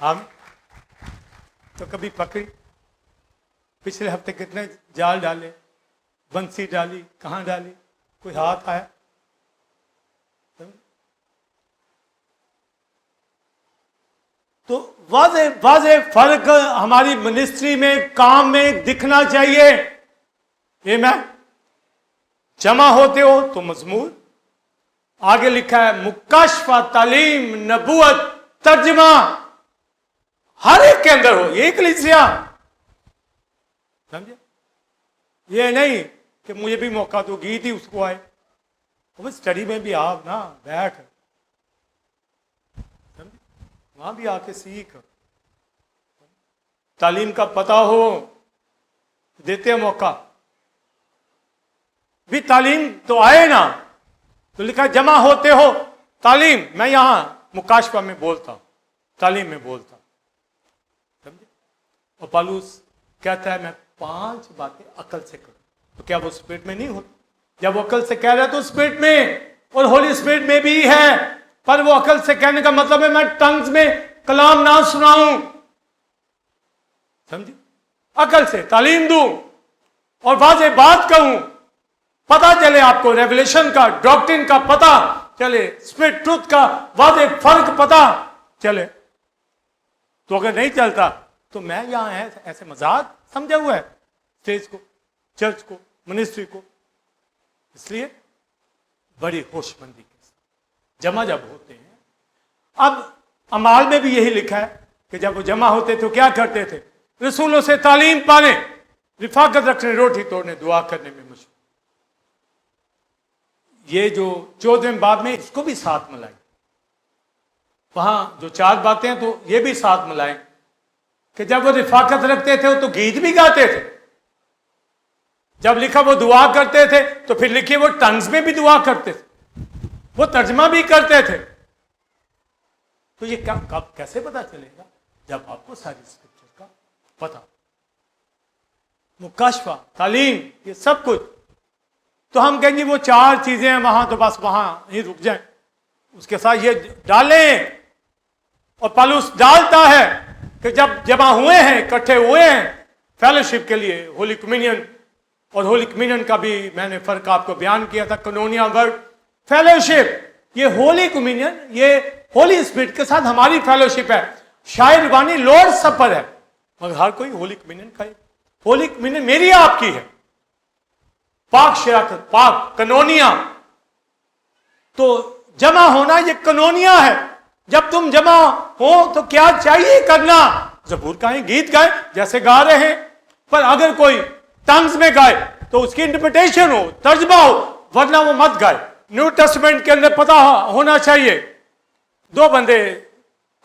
हम तो कभी पकड़ी, पिछले हफ्ते कितने जाल डाले, बंसी डाली, कहां डाली, कोई हाथ आया। तो वाज़े फर्क हमारी मिनिस्ट्री में, काम में दिखना चाहिए। ये मैं जमा होते हो तो मजमूर, आगे लिखा है मुकाशफा, तालीम, नबूवत, तर्जमा हर एक के अंदर हो, ये कलीसिया, समझे। ये नहीं कि मुझे भी मौका दो, गीत ही उसको आए, वो स्टडी में भी आप ना बैठ, समझे, वहां भी आके सीख, तालीम का पता हो, देते हैं मौका भी, तालीम तो आए ना, तो लिखा जमा होते हो तालीम। मैं यहां मुकाशफा में बोलता हूं, तालीम में बोलता हूं, समझे। और पालूस कहता है मैं 5 बातें अकल से करूं, तो क्या वो स्पिरिट में नहीं होती? जब वो अकल से कह रहा है तो स्पिरिट में और होली स्पिरिट में भी है, पर वो अकल से कहने का मतलब है मैं टंग्स में कलाम ना सुनाऊं, समझे, अकल से तालीम दूं और वाज़े बात कहूं, पता चले आपको रेवलेशन का, डॉक्ट्रिन का पता चले, स्पिरिट ट्रुथ का वाज़े फर्क पता चले। तो अगर नहीं चलता तो मैं यहां ऐसे मजाक समझा हुआ है स्टेज को, चर्च को, मिनिस्ट्री को। इसलिए बड़ी होशमंदी के साथ जमा जब होते हैं। अब अमाल में भी यही लिखा है कि जब वो जमा होते तो क्या करते थे? रसूलों से तालीम पाने, रिफाकत रखने, रोटी तोड़ने, दुआ करने में मशहूर। ये जो 14वें बाब में इसको भी साथ मिलाएं, वहां जो 4 बातें हैं तो ये भी साथ मिलाएं कि जब वो रिफाकत रखते थे तो गीत भी गाते थे, जब लिखा वो दुआ करते थे तो फिर लिखिए वो टंग्स में भी दुआ करते थे, वो तर्जमा भी करते थे। तो ये कब कैसे पता चलेगा? जब आपको सारी स्क्रिप्चर का पता, मुकाशफा, तालीम, ये सब कुछ। तो हम कहेंगे वो 4 चीजें हैं वहां, तो बस वहां ही रुक जाएं, उसके साथ ये डालें। और पौलुस डालता है कि जब जमा हुए हैं, इकट्ठे हुए हैं फेलोशिप के लिए, होली कम्युनियन, और होली कम्युनियन का भी मैंने फर्क आपको बयान किया था, कनोनिया वर्ड, फेलोशिप, ये होली कम्युनियन, ये होली स्पिरिट के साथ हमारी फेलोशिप है। शायद वानी लॉर्ड सपर है, मगर हर कोई होली कम्युनियन खाए। होली कम्युनियन मेरी आपकी है, पाक शराकत, पाक कनोनिया। तो जमा होना ये कनोनिया है। जब तुम जमा हो तो क्या चाहिए करना? ज़बूर गाएं, गीत गाएं जैसे गा रहे हैं, पर अगर कोई टंग्स में गाए तो उसकी इंटरप्रिटेशन हो, तर्जमा हो, वरना वो मत गाए। न्यू टेस्टमेंट के अंदर पता होना चाहिए 2 बंदे,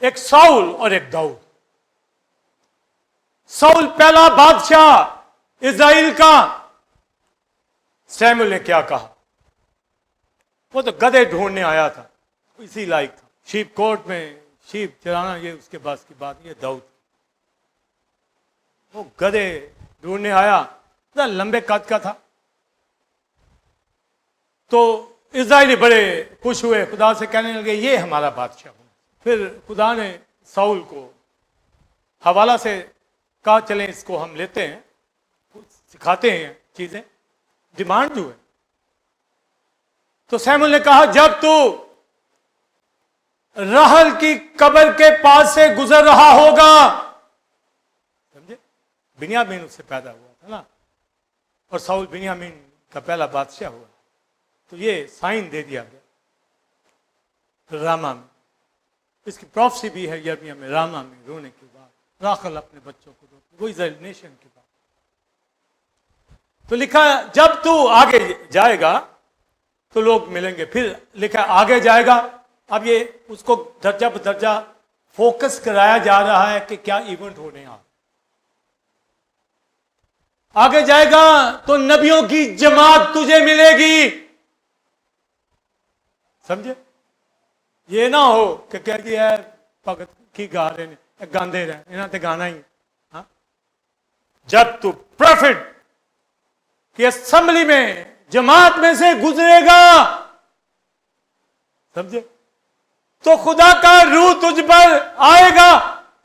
एक साउल और एक दाऊद। साउल पहला बादशाह इज़राइल का, सैमुएल ने क्या कहा? वो तो गधे ढूंढने आया था, इसी लायक था, शीप कोर्ट में शीप चराना ये उसके पास की बात। ये दाऊद वो गधे ढूंढने आया, इतना लंबे कद का था। तो इज़राइली बड़े खुश हुए, खुदा से कहने लगे ये हमारा बादशाह हो। फिर खुदा ने साउल को हवाला से कहा चलें इसको हम लेते हैं, सिखाते हैं चीजें, डिमांड जो है। तो सैमुअल ने कहा, जब तू रहल की कब्र के पास से गुजर रहा होगा, समझे, बिन्यामीन उससे पैदा हुआ था ना, और साउल बिन्यामीन का पहला बादशाह हुआ, तो ये साइन दे दिया गया रामा में। इसकी प्रोफेसी भी है यर्मिया में, रामा में रोने के बाद राखल अपने बच्चों को रोती, वो इज़राइल नेशन के बाद। तो लिखा जब तू आगे जाएगा तो लोग मिलेंगे, फिर लिखा आगे जाएगा। अब ये उसको दर्जा बदर्जा फोकस कराया जा रहा है कि क्या इवेंट होने आ आगे जाएगा तो नबियों की जमात तुझे मिलेगी, समझे। ये ना हो कि कह दिया भगत की गा रहे ने, गांदे रहे, इन्हें तो गाना ही। हाँ, जब तू प्रॉफिट की असेंबली में जमात में से गुजरेगा, समझे, तो खुदा का रूह तुझ पर आएगा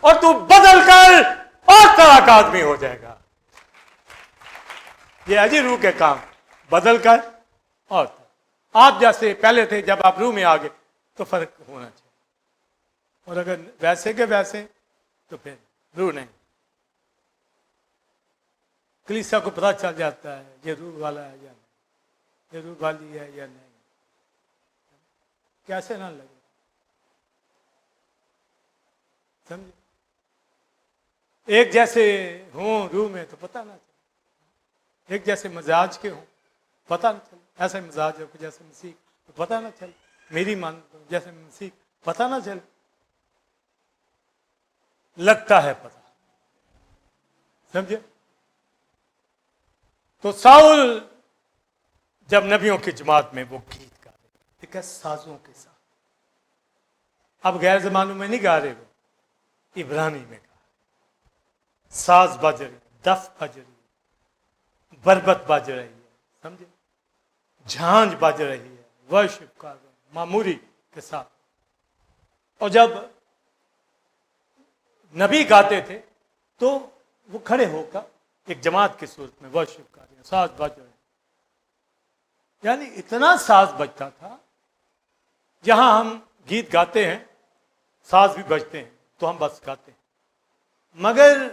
और तू बदल कर और तरह का आदमी हो जाएगा। ये अजी रूह के काम, बदल कर और आप जैसे पहले थे, जब आप रूह में आ गए तो फर्क होना चाहिए, और अगर वैसे के वैसे तो फिर रूह नहीं। कलीसिया को पता चल जाता है ये रूह वाला है या नहीं, ये रूह वाली है या नहीं, कैसे ना लगे, समझे। एक जैसे हों रूह में तो पता ना चले, एक जैसे मिजाज के हों पता ना चले, ऐसे मिजाज हो जैसे मसीह तो पता ना चले, मेरी मान जैसे मसीह पता ना चले, लगता है पता, समझे। तो साउल जब नबियों की जमात में वो गीत गा रहे थे साजों के साथ, अब गैर जमानों में नहीं गा रहे, वो इब्रानी में गा, साज बज रही, दफ बज रही, बरबत बज रही है, समझे, झांझ बज रही है, वर्शिप कर रहे मामूरी के साथ। और जब नबी गाते थे तो वो खड़े होकर एक जमात की सूरत में वर्शिप कर रहे हैं, साज बज रहे हैं, यानी इतना साज बजता था। जहां हम गीत गाते हैं साज भी बजते हैं तो हम बस गाते हैं, मगर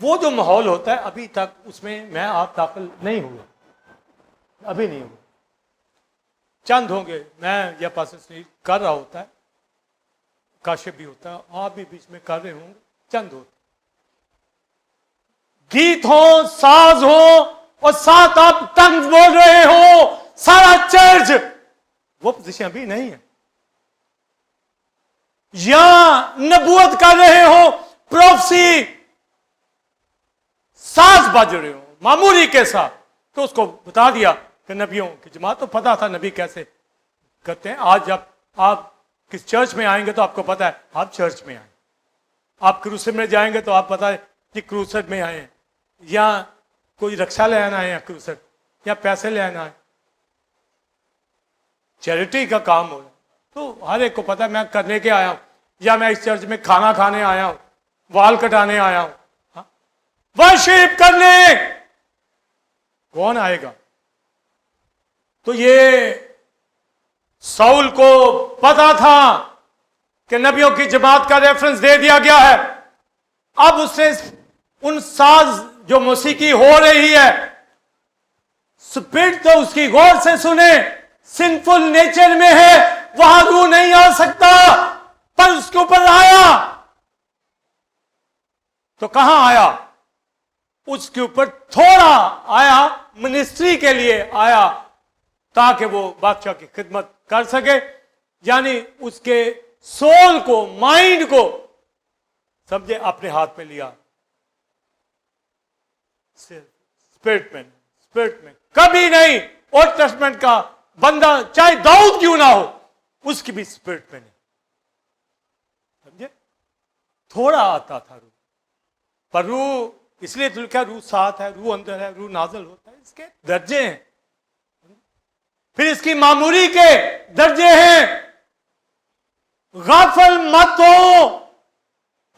वो जो माहौल होता है अभी तक उसमें मैं आप दाखिल नहीं हुआ, अभी नहीं हुआ। चंद होंगे, मैं या पास कर रहा होता है, काशिफ भी होता है, आप भी बीच में कर रहे होंगे, चंद होते, गीत हो, साज हो, और साथ आप तंज बोल रहे हो, सारा चर्च, वो पोजीशन अभी नहीं है। या नबूवत कर रहे हो, प्रोफेसी, साज बज रहे हो मामूली के साथ, तो उसको बता दिया कि नबियों की जमात, तो पता था नबी कैसे करते हैं। आज जब आप किस चर्च में आएंगे तो आपको पता है आप चर्च में आए, आप क्रूसेड में जाएंगे तो आप पता है कि क्रूसेड में आए, या कोई रक्षा ले आना है, या क्रूसेड, या पैसे ले आना है, चैरिटी का काम हो, तो हर एक को पता है मैं करने के आया हूं, या मैं इस चर्च में खाना खाने आया हूं, वाल कटाने आया हूं, हाँ? वर्शिप करने कौन आएगा। तो ये साउल को पता था कि नबियों की जमात का रेफरेंस दे दिया गया है। अब उससे उन साज जो मौसीकी हो रही है, स्पिरिट तो उसकी गौर से सुने, सिंफुल नेचर में है, वहां रूह नहीं आ सकता, पर उसके ऊपर आया तो कहां आया, उसके ऊपर थोड़ा आया, मिनिस्ट्री के लिए आया, ताकि वो बादशाह की खिदमत कर सके, यानी उसके सोल को, माइंड को, समझे, अपने हाथ में लिया। स्पिरिट में कभी नहीं, ओल्ड टेस्टमेंट का बंदा चाहे दाऊद क्यों ना हो, उसकी भी स्पिरिट में नहीं, समझे, थोड़ा आता था रूह, पर रूह इसलिए तो लिखा रूह साथ है, रूह अंदर है, रूह नाजल होता है, इसके दर्जे हैं, फिर इसकी मामूरी के दर्जे हैं। गाफल मत हो,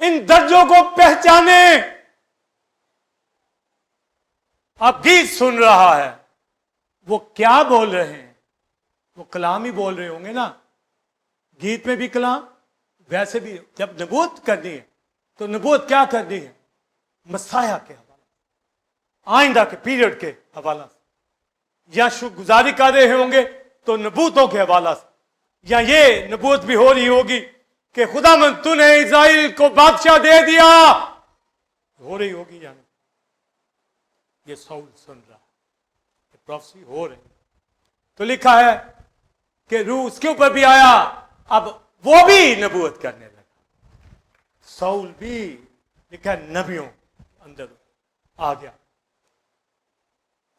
इन दर्जों को पहचाने। अब गीत सुन रहा है, वो क्या बोल रहे हैं? वो कलाम ही बोल रहे होंगे ना। गीत में भी कलाम, वैसे भी जब नबूवत करनी है तो नबूवत क्या करनी है? मसाया के हवाला, आइंदा के पीरियड के हवाला से, या शुक्रगुजारी कर रहे होंगे तो नबूतों के हवाला से, या ये नबूवत भी हो रही होगी कि खुदावंद तूने इस्राइल को बादशाह दे दिया, हो रही होगी। यानी ये साउल सुन रहा है, प्रोफेसी हो रही। तो लिखा है कि रूह उसके ऊपर भी आया, अब वो भी नबूवत करने लगा। साउल भी लिखा है नबियों अंदर आ गया,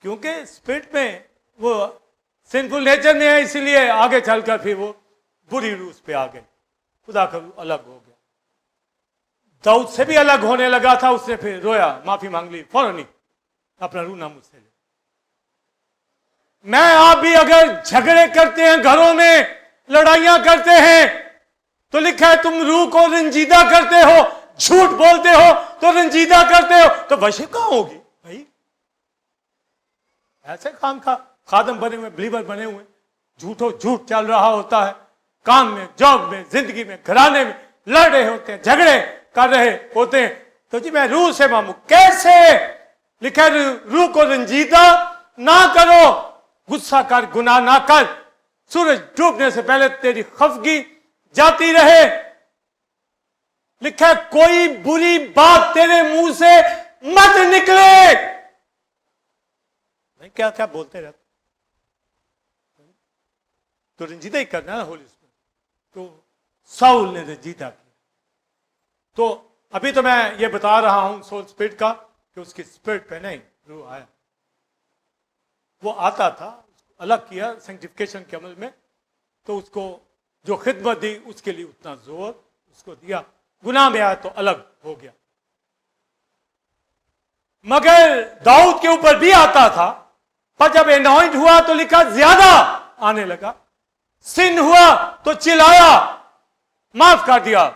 क्योंकि स्पिरिट में वो सिंफुल नेचर में है, इसलिए आगे चलकर फिर वो बुरी रूह पे आ गए, खुदा का रूह अलग हो गया। दाऊद से भी अलग होने लगा था, उसने फिर रोया, माफी मांग ली, फौरन ही अपना रूह नाम मुझसे ले। मैं आप भी अगर झगड़े करते हैं, घरों में लड़ाइयां करते हैं, तो लिखा है तुम रूह को रंजीदा करते हो, झूठ बोलते हो तो रंजीदा करते हो, तो वशी कहां होगी भाई? ऐसे खादम बने हुए, बिलीवर बने हुए, झूठो झूठ चल रहा होता है, काम में, जॉब में, जिंदगी में, घराने में लड़ रहे होते हैं, झगड़े कर रहे होते हैं, तो जी मैं रूह से मांगू कैसे? लिखा है रूह को रंजीदा ना करो, गुस्सा कर, गुनाह ना कर, सूरज डूबने से पहले तेरी खफगी जाती रहे। लिखा है कोई बुरी बात तेरे मुंह से मत निकले। नहीं, क्या क्या बोलते रहते, तो रंजीदा ही करना है होली स्पिरिट। तो साउल ने रंजीदा किया। तो अभी तो मैं ये बता रहा हूं सोल स्पिरिट का, कि उसकी स्पिरिट पे नहीं रूह आया, वो आता था, अलग किया सैंक्टिफिकेशन के अमल में, तो उसको जो खिदमत दी उसके लिए उतना जोर उसको दिया, गुनाह में आया तो अलग हो गया। मगर दाऊद के ऊपर भी आता था, पर जब एनॉइंट हुआ तो लिखा ज्यादा आने लगा, सिन हुआ तो चिल्लाया, माफ कर दिया,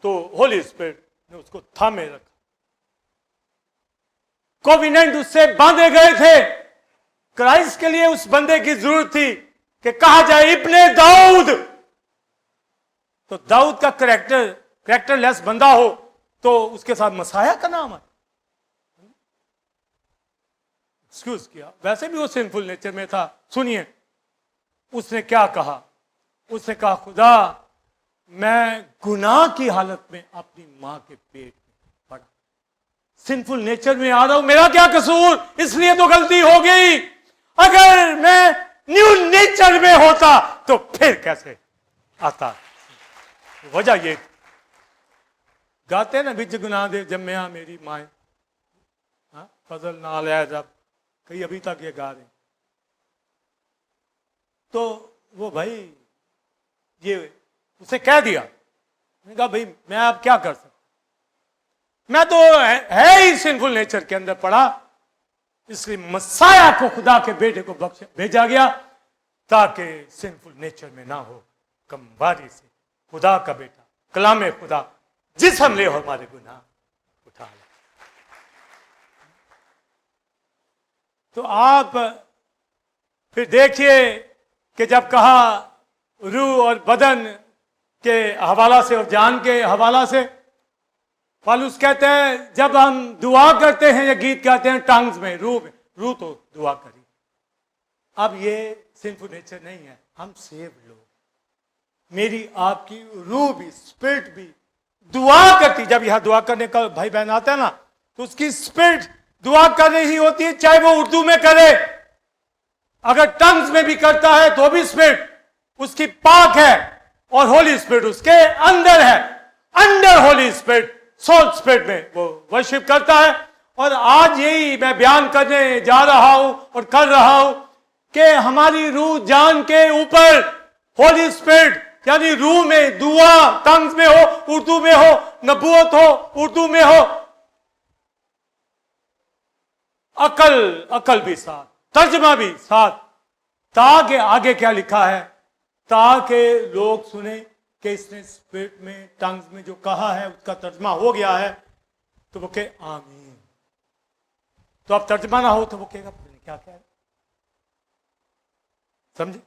तो होली स्पिरिट ने उसको थामे रखा। कोविनेंट उससे बांधे गए थे, क्राइस्ट के लिए उस बंदे की जरूरत थी कि कहा जाए इब्ने दाऊद। तो दाऊद का कैरेक्टरलेस बंदा हो तो उसके साथ मसाया का नाम है, एक्सक्यूज किया। वैसे भी वो सिंफुल नेचर में था। सुनिए उसने क्या कहा, उसने कहा खुदा मैं गुनाह की हालत में अपनी मां के पेट में पड़ा, सिंफुल नेचर में आ रहा हूं, मेरा क्या कसूर, इसलिए तो गलती हो गई। अगर मैं न्यू नेचर में होता तो फिर कैसे आता? वजह ये गाते ना, बिज गुनाह दे जम्या मेरी माए, फजल नाल है, जब कई अभी तक ये गा रहे। तो वो भाई ये उसे कह दिया, मैंने कहा भाई मैं अब क्या कर सकता, मैं तो है ही सिंफुल नेचर के अंदर पड़ा, इसलिए मसाया को, खुदा के बेटे को भेजा गया ताकि सिंफुल नेचर में ना हो, कमवारी से खुदा का बेटा, कलामे खुदा जिस्म ले हमारे गुनाह उठा ले। तो आप फिर देखिए कि जब कहा रूह और बदन के हवाला से और जान के हवाला से, पौलुस कहते हैं जब हम दुआ करते हैं या गीत गाते हैं टंग्स में, रूह तो दुआ करी। अब ये सिंफुल नेचर नहीं है, हम सेव लोग, मेरी आपकी रूह भी, स्पिरिट भी दुआ करती। जब यहां दुआ करने का भाई बहन आता है ना, तो उसकी स्पिरिट दुआ कर रही होती है, चाहे वो उर्दू में करे, अगर टंग्स में भी करता है तो भी स्पिरिट उसकी पाक है और होली स्पिरिट उसके अंदर है। Under holy spirit, soul spirit में वो वर्शिप करता है। और आज यही मैं बयान करने जा रहा हूं और कर रहा हूं कि हमारी रूह जान के ऊपर होली स्पिरिट, यानी रूह में दुआ टंग्स में हो, उर्दू में हो, नबूवत हो उर्दू में हो, अकल भी साथ, तर्जमा भी साथ, ताकि आगे क्या लिखा है, ताकि लोग सुने कि इसने स्पिरिट में टंग्स में जो कहा है उसका तर्जमा हो गया है, तो वो कहे आमीन। तो अब तर्जमा ना हो तो वो कहेगा क्या कह रहे, समझे।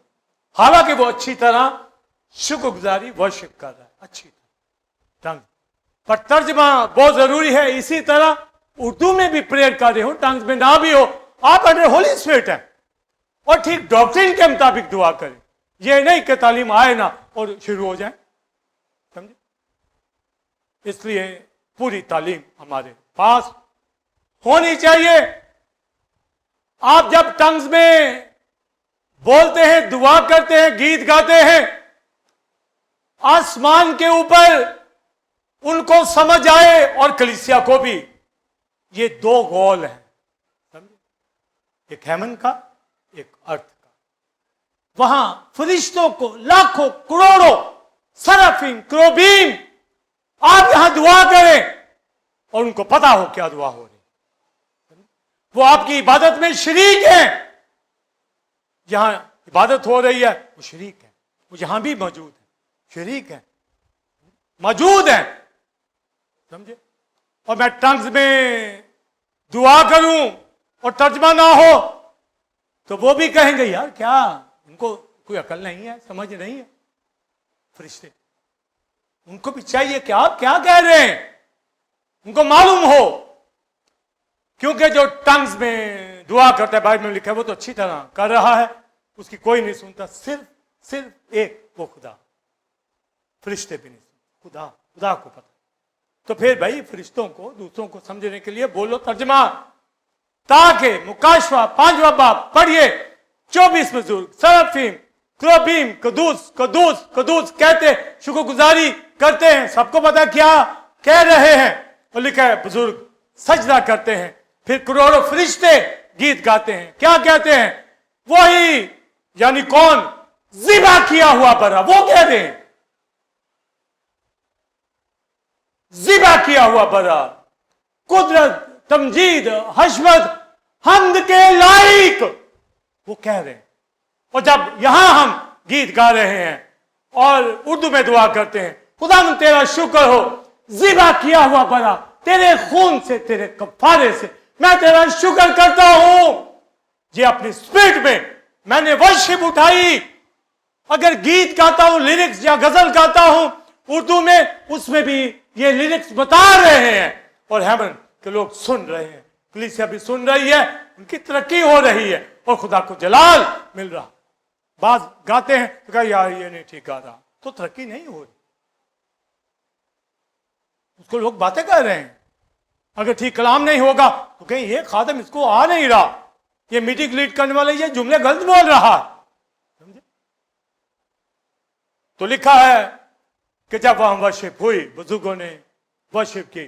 हालांकि वो अच्छी तरह शुक्रगुजारी वर्शिप कर रहा है, अच्छी तरह टंग, पर तर्जमा बहुत जरूरी है। इसी तरह उर्दू में भी प्रेयर कर रहे हो, टंग्स में ना भी हो, आप अंडर होली स्पिरिट है और ठीक डॉक्ट्रिन के मुताबिक दुआ करें। ये नहीं कि तालीम आए ना और शुरू हो जाए, समझे। इसलिए पूरी तालीम हमारे पास होनी चाहिए। आप जब टंग्स में बोलते हैं, दुआ करते हैं, गीत गाते हैं, आसमान के ऊपर उनको समझ आए और कलीसिया को भी। ये दो गोल हैं, समझे, एक हेमन का, एक अर्थ का। वहां फरिश्तों को लाखों करोड़ों सरफीम क्रोबीम, आप यहां दुआ करें और उनको पता हो क्या दुआ हो रही, वो आपकी इबादत में शरीक है। जहां इबादत हो रही है वो शरीक है, वो यहां भी मौजूद है, शरीक है, मौजूद है, समझे। और मैं टंग्स में दुआ करूं और तर्जमा ना हो तो वो भी कहेंगे यार क्या इनको कोई अकल नहीं है, समझ नहीं है। फरिश्ते उनको भी चाहिए कि आप क्या कह रहे हैं, उनको मालूम हो, क्योंकि जो टंग्स में दुआ करता है, बाइबल में लिखा है, वो तो अच्छी तरह कर रहा है, उसकी कोई नहीं सुनता, सिर्फ एक वो खुदा, फरिश्ते भी नहीं सुनते, खुदा को पता। तो फिर भाई फरिश्तों को दूसरों को समझने के लिए बोलो तर्जमा, ताकि मुकाशवा 5वां बाब पढ़िए, 24 बुजुर्ग सरफीम क्रोबीम कदूस कदूस कदूस कहते शुक्रगुजारी करते हैं, सबको पता क्या कह रहे हैं। और लिखा है बुजुर्ग सजदा करते हैं, फिर करोड़ों फरिश्ते गीत गाते हैं, क्या कहते हैं, वही यानी कौन, जिबा किया हुआ बरा, वो कह रहे हैं जिबा किया हुआ बरा, कुदरत तमजीद हशमत हमद के लायक, वो कह रहे हैं। और जब यहां हम गीत गा रहे हैं और उर्दू में दुआ करते हैं, खुदा तेरा शुक्र हो, जिबा किया हुआ बरा, तेरे खून से, तेरे कफारे से मैं तेरा शुक्र करता हूं। ये अपनी स्पिरिट में मैंने वर्शिप उठाई। अगर गीत गाता हूं, लिरिक्स या गजल गाता हूं उर्दू में, उसमें भी ये लिरिक्स बता रहे हैं और हेमन के लोग सुन रहे हैं, कलीसिया भी सुन रही है, उनकी तरक्की हो रही है और खुदा को जलाल मिल रहा। बात गाते हैं तो कहा यार ये नहीं ठीक गा रहा, तो तरक्की नहीं हो रही, उसको लोग बातें कर रहे हैं। अगर ठीक कलाम नहीं होगा तो कहीं ये खादम इसको आ नहीं रहा, ये मीटिंग लीड करने वाले ये जुमले गलत बोल रहा, समझे। तो लिखा है कि जब वहां वर्शिप हुई, बुजुर्गों ने वर्शिप की,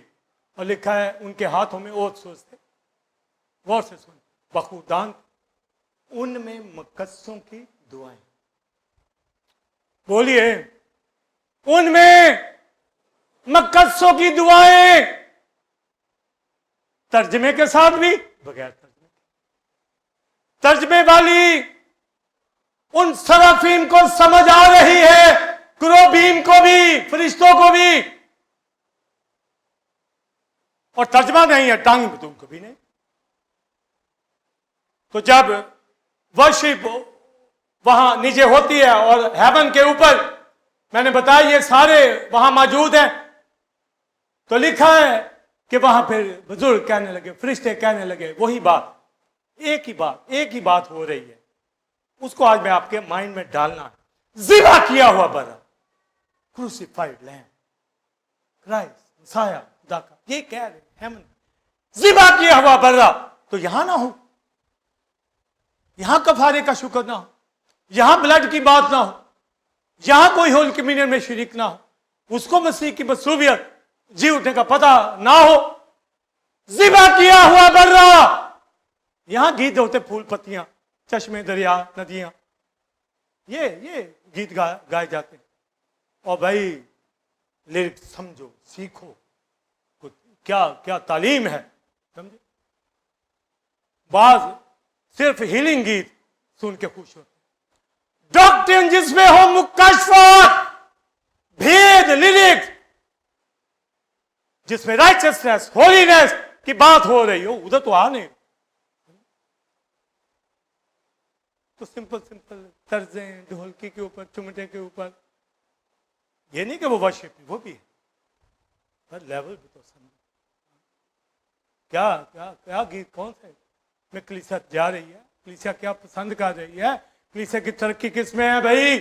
और लिखा है उनके हाथों में ओत सोच थे, गौर से सुन, बखूदान, उनमें मकस्सों की दुआएं, बोलिए उनमें मकस्सों की दुआएं, तर्जमे के साथ भी बगैर तर्जमे, तर्जमे वाली उन सराफीम को समझ आ रही है, क्रोबीम को भी, फरिश्तों को भी, और तर्जमा नहीं है टांग में तुमको भी नहीं। तो जब वर्शिप वहां नीचे होती है और हेवन के ऊपर, मैंने बताया ये सारे वहां मौजूद हैं, तो लिखा है कि वहां फिर बुजुर्ग कहने लगे, फरिश्ते कहने लगे वही बात, एक ही बात हो रही है। उसको आज मैं आपके माइंड में डालना है। जिबा किया हुआ बरा, क्रूसिफाइड लैम्ब, क्राइस्ट मसाया, खुदा का, ये कह रहे हेमन, जिबा किया हुआ बरा, तो यहां ना हो, यहां कफारे का शुक्र ना हो, यहां ब्लड की बात ना हो, यहां कोई होल कम्युनियन में शरीक ना हो, उसको मसीह की मसरूबियत जी उठने का पता ना हो, जिबा किया हुआ बर्रा, यहां गीत होते फूल पत्तियां, चश्मे, दरिया, नदियां, ये गीत गाए जाते हैं। और भाई लिरिक्स समझो, सीखो, क्या क्या तालीम है, समझे। बाज सिर्फ हीलिंग गीत सुन के खुश होते, डॉक्ट्रिन जिसमें हो मुकश्फात, भेद, लिरिक्स जिसमें राइचसनेस, होलीनेस की बात हो रही हो, उधर तो आ नहीं, तो सिंपल सिंपल तर्जें, ढोलकी के ऊपर, चुमटे के ऊपर, ये नहीं कि वो वर्शिप है, वो भी है, पर लेवल भी तो समझो। क्या क्या क्या गीत कौन से में कलीसिया जा रही है, कलीसिया क्या पसंद कर रही है, कलीसिया की तरक्की किस में है भाई?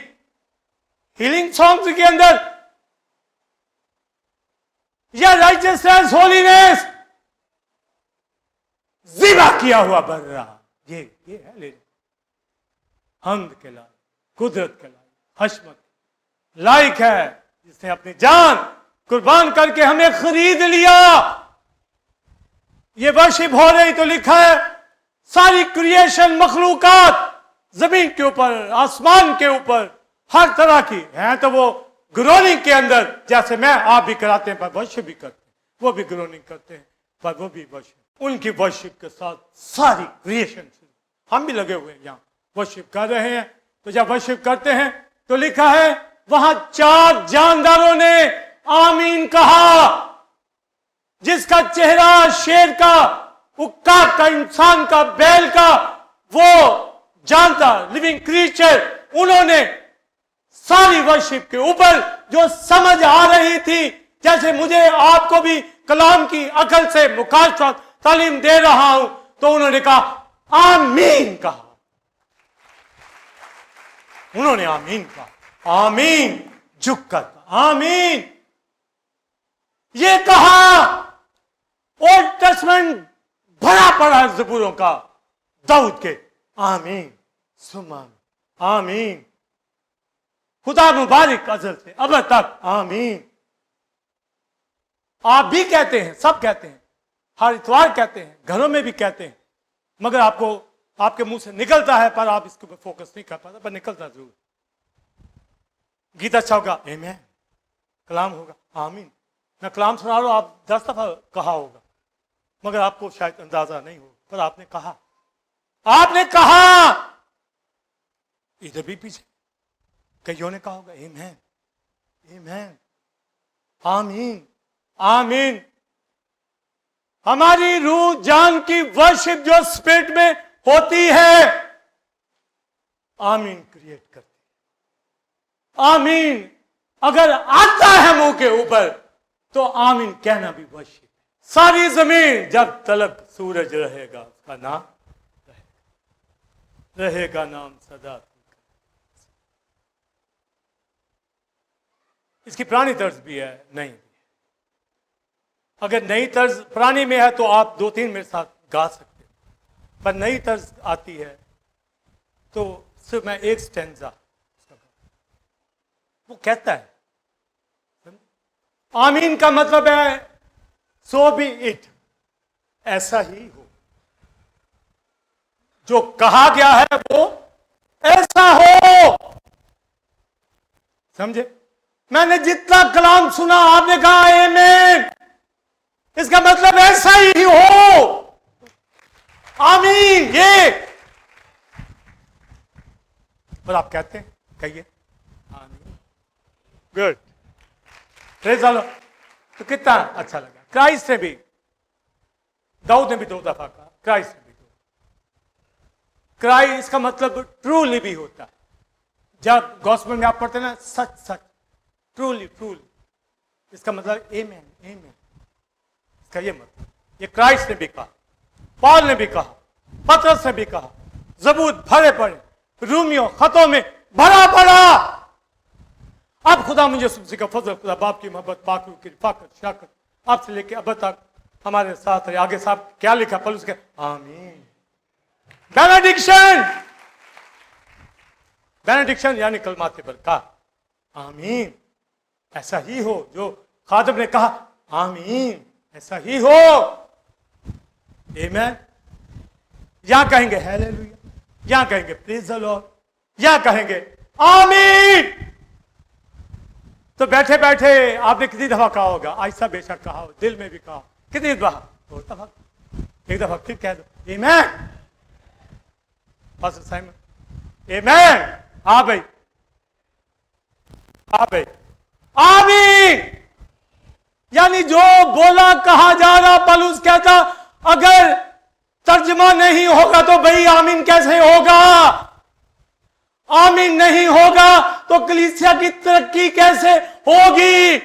हीलिंग सॉन्ग्स के अंदर या राइटियसनेस, होलीनेस, ज़िबा किया हुआ बन रहा, ये है ले हमद के लायक, कुदरत के लायक, हशमत लायक है, जिसने अपनी जान कुर्बान करके हमें खरीद लिया। ये वर्शिप हो रही तो लिखा है सारी क्रिएशन, मखलूकात, जमीन के ऊपर, आसमान के ऊपर, हर तरह की है, तो वो ग्रोनिंग के अंदर, जैसे मैं आप भी कराते हैं, पर वर्शिप भी करते हैं, वो भी ग्रोनिंग करते हैं, पर वो भी वर्शिप, उनकी वर्शिप के साथ सारी क्रिएशन, हम भी लगे हुए हैं यहाँ वर्शिप कर रहे हैं। तो जब वर्शिप करते हैं तो लिखा है वहां 4 जानदारों ने आमीन कहा, जिसका चेहरा शेर का, उक्का का, इंसान का, बैल का, वो जानदार लिविंग क्रीचर, उन्होंने सारी वर्शिप के ऊपर जो समझ आ रही थी, जैसे मुझे आपको भी कलाम की अकल से मुकाशफत तालीम दे रहा हूं, तो उन्होंने कहा आमीन कहा, उन्होंने आमीन कहा, आमीन झुककर आमीन ये कहा। ओल्ड टेस्टमेंट भरा पड़ा है ज़बूरों का, दाऊद के आमीन सुमान आमीन, खुदा मुबारक अज़ल से अब तक आमीन। आप भी कहते हैं, सब कहते हैं, हर इतवार कहते हैं, घरों में भी कहते हैं, मगर आपको आपके मुंह से निकलता है, पर आप इसके ऊपर फोकस नहीं कर पाते, पर निकलता जरूर। गीत अच्छा होगा आमीन, कलाम होगा आमीन। मैं कलाम सुना रहा हूं, आप 10 दफा कहा होगा, मगर आपको शायद अंदाजा नहीं हो, पर आपने कहा, आपने कहा। इधर भी पीछे कईयों ने कहा होगा आमीन आमीन आमीन आमीन। हमारी रूह जान की वर्शिप जो स्पिरिट में होती है, आमीन क्रिएट करती है। आमीन अगर आता है मुंह के ऊपर तो आमीन कहना भी वर्शिप। सारी जमीन जब तलक सूरज रहेगा, उसका नाम रहेगा नाम सदा। इसकी पुरानी तर्ज भी है, नई भी है। अगर नई तर्ज पुरानी में है तो आप 2-3 मेरे साथ गा सकते हैं, पर नई तर्ज आती है तो सिर्फ मैं एक स्टैंजा, वो कहता है आमीन का मतलब है सो बी इट, ऐसा ही हो, जो कहा गया है वो ऐसा हो। समझे? मैंने जितना कलाम सुना आपने कहा आमीन, इसका मतलब ऐसा ही हो, आमीन। ये पर आप कहते हैं, कहिए आमीन, गुड, प्रेज़ द लॉर्ड। तो कितना अच्छा लगा। क्राइस्ट ने भी, दाऊद ने भी 2 दफा कहा, क्राइस्ट ने भी 2। क्राइस्ट इसका मतलब ट्रूली भी होता है। जब गॉस्पेल में आप पढ़ते हैं ना, सच सच, ट्रूली ट्रूली, इसका मतलब आमीन आमीन, इसका ये मतलब। ये क्राइस्ट ने भी कहा, पॉल ने भी कहा, पतरस ने भी कहा, ज़बूर भरे पड़े, रूमियों खतों में भरा पड़ा। अब खुदा मुझे सबसे का फजल, खुदा बाप की मोहब्बत, पाक की रिफाकत, शाकत आपसे लेके अब तक हमारे साथ है। आगे साहब क्या लिखा पौलुस के, आमीन। बेनेडिक्शन, बेनेडिक्शन यानी कलमाते बरकत, आमीन। ऐसा ही हो जो खादिम ने कहा, आमीन, ऐसा ही हो, आमीन। यहां कहेंगे हालेलुया, यहां कहेंगे प्रेज़ द लॉर्ड, यहां कहेंगे आमीन। तो बैठे बैठे आपने कितनी दफा कहा होगा, ऐसा बेशक कहा हो, दिल में भी कहा, कितनी दफा, 2 दफा, 1 दफा फिर कह दो आमीन। पास्टर साइमन, आमीन। हाँ भाई, हाँ भाई, आमीन। यानी जो बोला कहा जा रहा, पौलुस कहता अगर तर्जमा नहीं होगा तो भाई आमीन कैसे होगा? आमीन नहीं होगा तो कलीसिया की तरक्की कैसे होगी?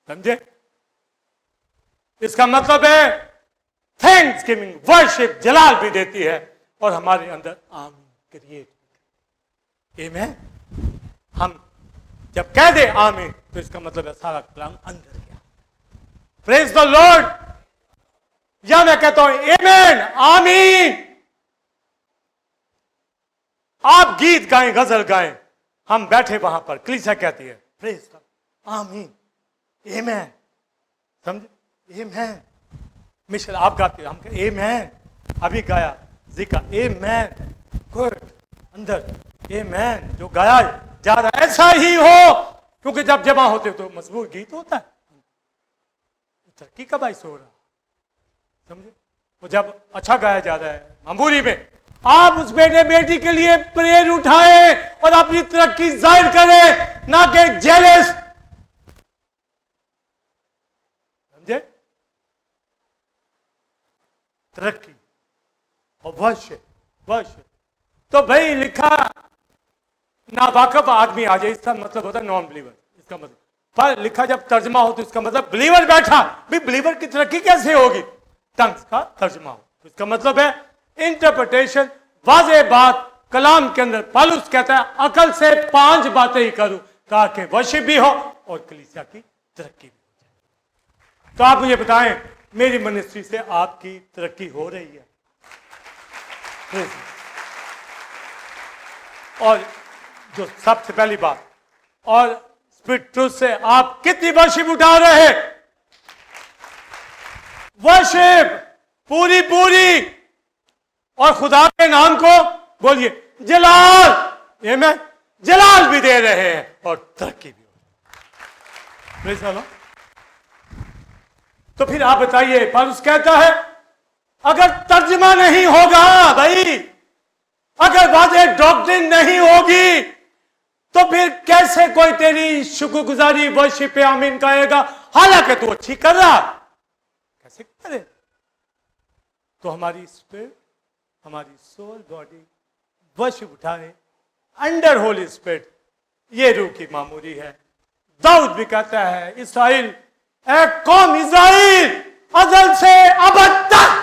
समझे? इसका मतलब है थैंक्स गिविंग वर्शिप जलाल भी देती है और हमारे अंदर आमीन क्रिएट। आमीन। हम जब कह दे आमीन तो इसका मतलब है सारा कलाम अंदर गया। Praise the Lord. या मैं कहता हूं आमीन, आमीन। आप गीत गाएं, गजल गाएं, हम बैठे वहां पर, कलीसिया कहती है प्रेज द आमीन, आमीन। समझे? आमीन। मिशेल आप गाते, हम कहे आमीन। अभी गाया जिका आमीन, गुड, अंदर आमीन जो गाया जा रहा है ऐसा ही हो, क्योंकि जब जमा होते तो मजबूत गीत होता है, तरक्की का बाइस हो रहा। समझे? वो जब अच्छा गाया जा रहा है मामूली में, आप उस बेटे बेटी के लिए प्रेयर उठाए और अपनी तरक्की जाहिर करें, ना कि जेलस। समझे? तरक्की और वर्शिप, वर्शिप। तो भाई लिखा नावाकफ आदमी आ जाए, इसका मतलब होता है नॉन बिलीवर, इसका मतलब। पर लिखा जब तर्जमा हो तो इसका मतलब बिलीवर बैठा, भी बिलीवर की तरक्की कैसे होगी? टंग्स का तर्जमा हो तो इसका मतलब है इंटरप्रिटेशन, वाज़ेह बात। कलाम के अंदर पौलुस कहता है अकल से 5 बातें ही करूं ताकि वर्शिप भी हो और कलीसिया की तरक्की भी हो जाए। तो आप मुझे बताएं, मेरी मिनिस्ट्री से आपकी तरक्की हो रही है? और जो सबसे पहली बात, और स्पिरिट ट्रूथ से आप कितनी वर्शिप उठा रहे हैं? वर्शिप पूरी पूरी, और खुदा के नाम को बोलिए जलाल। ये मैं जलाल भी दे रहे हैं और तरक्की भी हो रही है। तो फिर आप बताइए, पौलुस कहता है अगर तर्जमा नहीं होगा भाई, अगर वाज़ेह डॉक्ट्रिन नहीं होगी, तो फिर कैसे कोई तेरी शुक्रगुजारी वर्शिप पे आमीन कहेगा, हालांकि तू अच्छी कर रहा, कैसे करे? तो हमारी स्पिरिट, हमारी सोल, बॉडी वर्शिप उठाए अंडर होली स्पिरिट, ये रूह की मामूली है। दाऊद भी कहता है इस्राएल, एक कौम इस्राएल अज़ल से अबद तक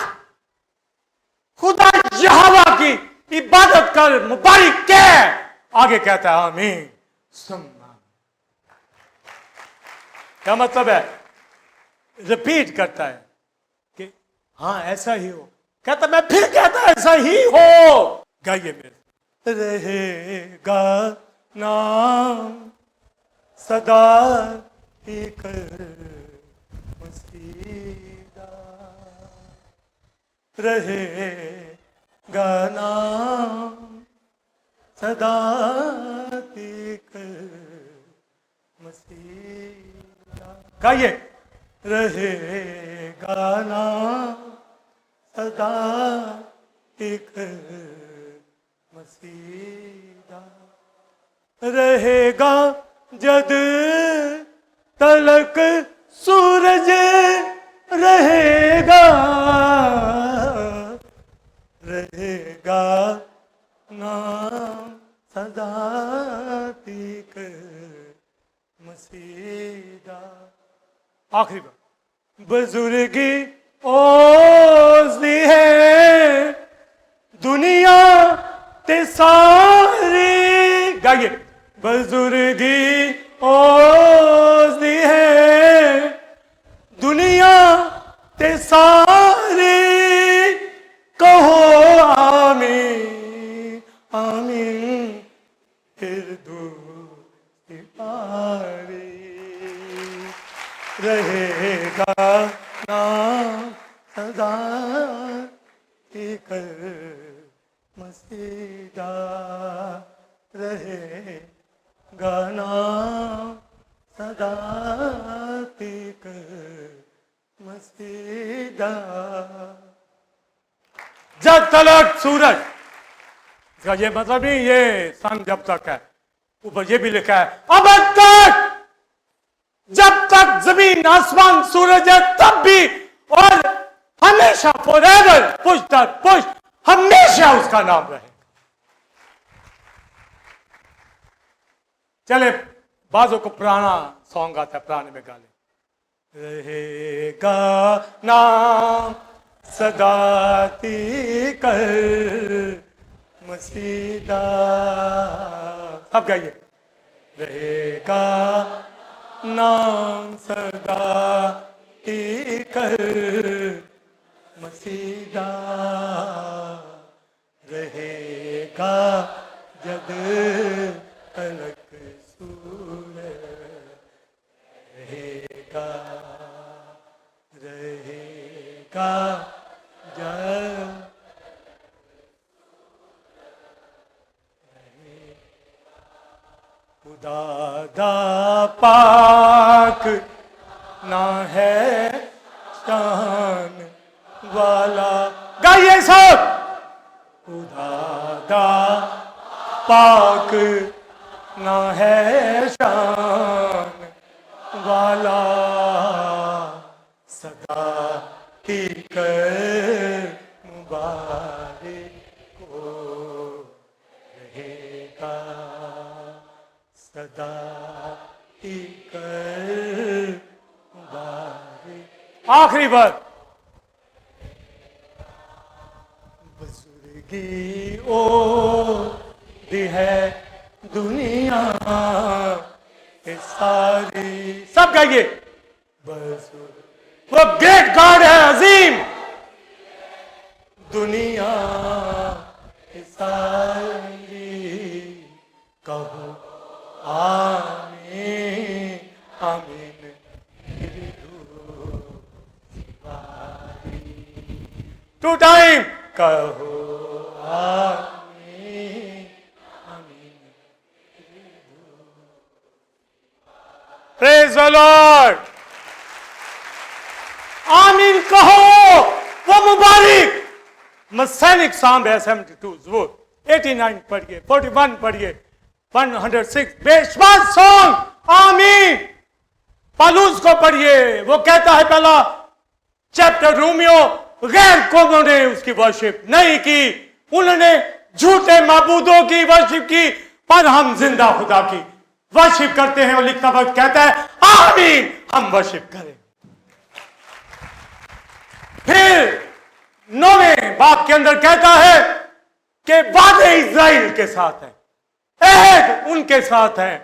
खुदा यहोवा की इबादत कर, मुबारक के। आगे कहता है आमीन सुम्मा। क्या मतलब है? रिपीट करता है कि हाँ ऐसा ही हो। कहता मैं फिर कहता ऐसा ही हो। गाइए मेरे। रहेगा नाम सदा एक मसीहा, रहेगा नाम सदा एक मसीहा। गाइए रहेगा नाम सदा एक मसीहा, रहेगा जद तलक सूरज रहेगा, रहेगा नाम सदा तीक मसीहा। आखिरी बात, बुजुर्गी ओज़दी है दुनिया ते सारी। गाइए बुजुर्गी ओज़दी है दुनिया ते सारी, कहो आमीन आमीन फिर दूर पारी। रहेगा नाम सदा एक मसीहा, रहेगा नाम सदा एक मसीहा। जब तलक सूरज, इसका ये मतलब नहीं ये सन जब तक है, ऊपर ये भी लिखा है अब तक, जब तक जमीन आसमान सूरज है तब भी, और हमेशा फॉरएवर पुश दर पुश हमेशा उसका नाम रहेगा। चले बाजों को पुराना सॉन्ग आता है, पुराने में गा ले। रहेगा नाम सदाती कर मसीदा, अब गाइए। रहेगा नाम सदाती कर मसीदा, रहेगा जग तलक सूरज, रहेगा रहेगा जग खुदा दा पाक ना है शान वाला, गाइए सब। खुदा दा पाक ना है शान वाला, सदा की कर मुबारक हो रहेगा, सदा की कर मुबारक। आखिरी बार। बुजुर्गी ओ दी है दुनिया के सारी, सब गाइए। वो ग्रेट गॉड है, अजीम दुनिया के सारी, कहो आमीन आमीन। टू टाइम कहो आमीन आमीन। Praise the Lord. आमीन कहो, वो मुबारक। मसैनिक साम है 72 वो 89 पढ़िए, 41 पढ़िए, 106 बेशुमार सॉन्ग आमीन। पालूस को पढ़िए, वो कहता है पहला चैप्टर रोमियो, गैर कौमों ने उसकी वर्शिप नहीं की, उन्होंने झूठे माबूदों की वर्शिप की, पर हम जिंदा खुदा की वर्शिप करते हैं। और लिखता वक्त कहता है आमीन, हम वर्शिप करें। फिर 9वें बाब के अंदर कहता है कि वादे इज़राइल के साथ है, अहद उनके साथ है,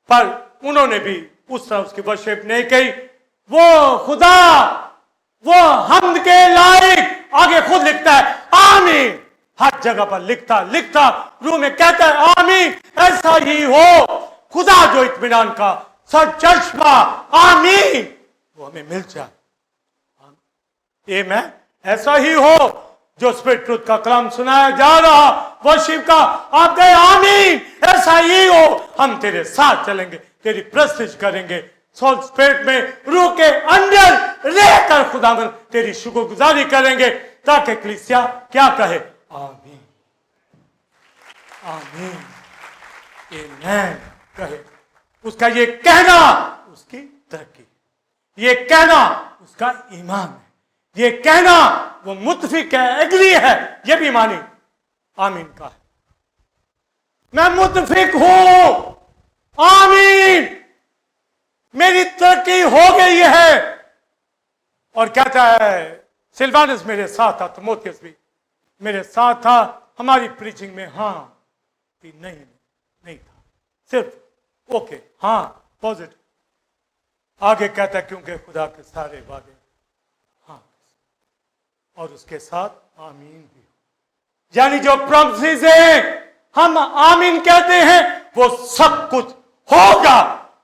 पर उन्होंने भी उस तरह उसकी वर्शिप नहीं की। वो खुदा, वो हमद के लायक, आगे खुद लिखता है आमीन, हर जगह पर लिखता लिखता रूह में कहता है आमीन, ऐसा ही हो। खुदा जो इत्मीनान का सरचश्मा, आमीन, वो हमें मिल जाए। आमीन, ऐसा ही हो। जो स्पिरिट ट्रुथ का कलाम सुनाया जा रहा वर्शिप का, आप गए आमीन, ऐसा ही हो। हम तेरे साथ चलेंगे, तेरी प्रस्तुति करेंगे, सोल स्पिरिट में रूह के अंदर रहकर खुदावन तेरी शुक्रगुजारी करेंगे, ताकि कलीसिया क्या कहे आमीन आमीन आमीन कहे। उसका ये कहना उसकी तरक्की, ये कहना उसका ईमान है, ये कहना वो मुत्फिक है, एग्री है, ये भी मानी आमीन का है। मैं मुत्फिक हूं, आमीन, मेरी तरक्की हो गई है। और कहता है सिल्वानस मेरे साथ था, तीमुथियुस भी मेरे साथ था, हमारी प्रीचिंग में हाँ थी, नहीं था, सिर्फ ओके, हाँ पॉजिटिव। आगे कहता है क्योंकि खुदा के सारे वादे हाँ, और उसके साथ आमीन भी हो। यानी जो प्रॉमिसेस है हम आमीन कहते हैं, वो सब कुछ होगा,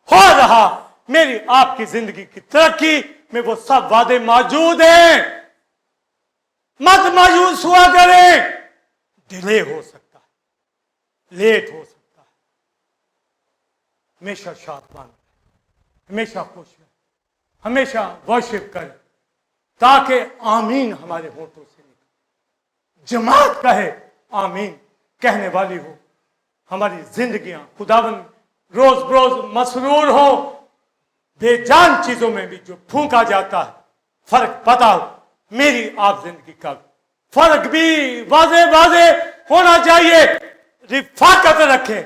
हो रहा। मेरी आपकी जिंदगी की तरक्की में वो सब वादे मौजूद हैं। मत मायूस हुआ करें, डिले हो सकता है, लेट हो सकता है, हमेशा शांतमान, हमेशा खुश है, हमेशा वर्शिप करें, ताकि आमीन हमारे होठों से निकले, जमात कहे आमीन कहने वाली हो, हमारी जिंदगियां खुदावन रोज रोज मसरूर हो। बेजान चीजों में भी जो फूंका जाता है, फर्क पता हो, मेरी आप जिंदगी का फर्क भी वाजे वाजे होना चाहिए। रिफाकत रखें,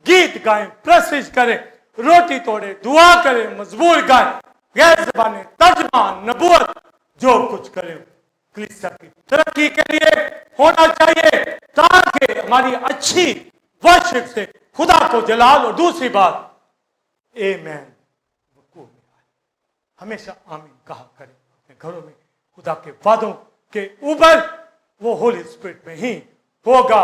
गीत गाएं, प्रशिश करें, रोटी तोड़े, दुआ करें, मजबूर गाएं, गैर ज़बानें, तर्जमा, नबूवत, जो कुछ करें कलीसिया की तरक्की के लिए होना चाहिए, ताकि हमारी अच्छी वर्शिप से खुदा को जलाल। और दूसरी बात, आमीन वकूफ में आए। हमेशा आमीन कहा करें अपने घरों में। खुदा के वादों के ऊपर वो होली स्पिरिट में ही होगा।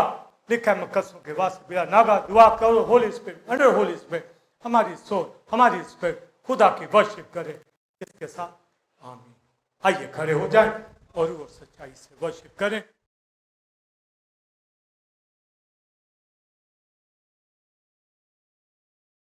लिखा है मुकद्दसों के वास्ते बिला नागा दुआ करो, Holi spirit, under holy spirit हमारी सोच, हमारी स्पिरिट खुदा की वर्शिप करे। इसके साथ आमीन। आइए खड़े हो जाएं और वो सच्चाई से वर्शिप करें।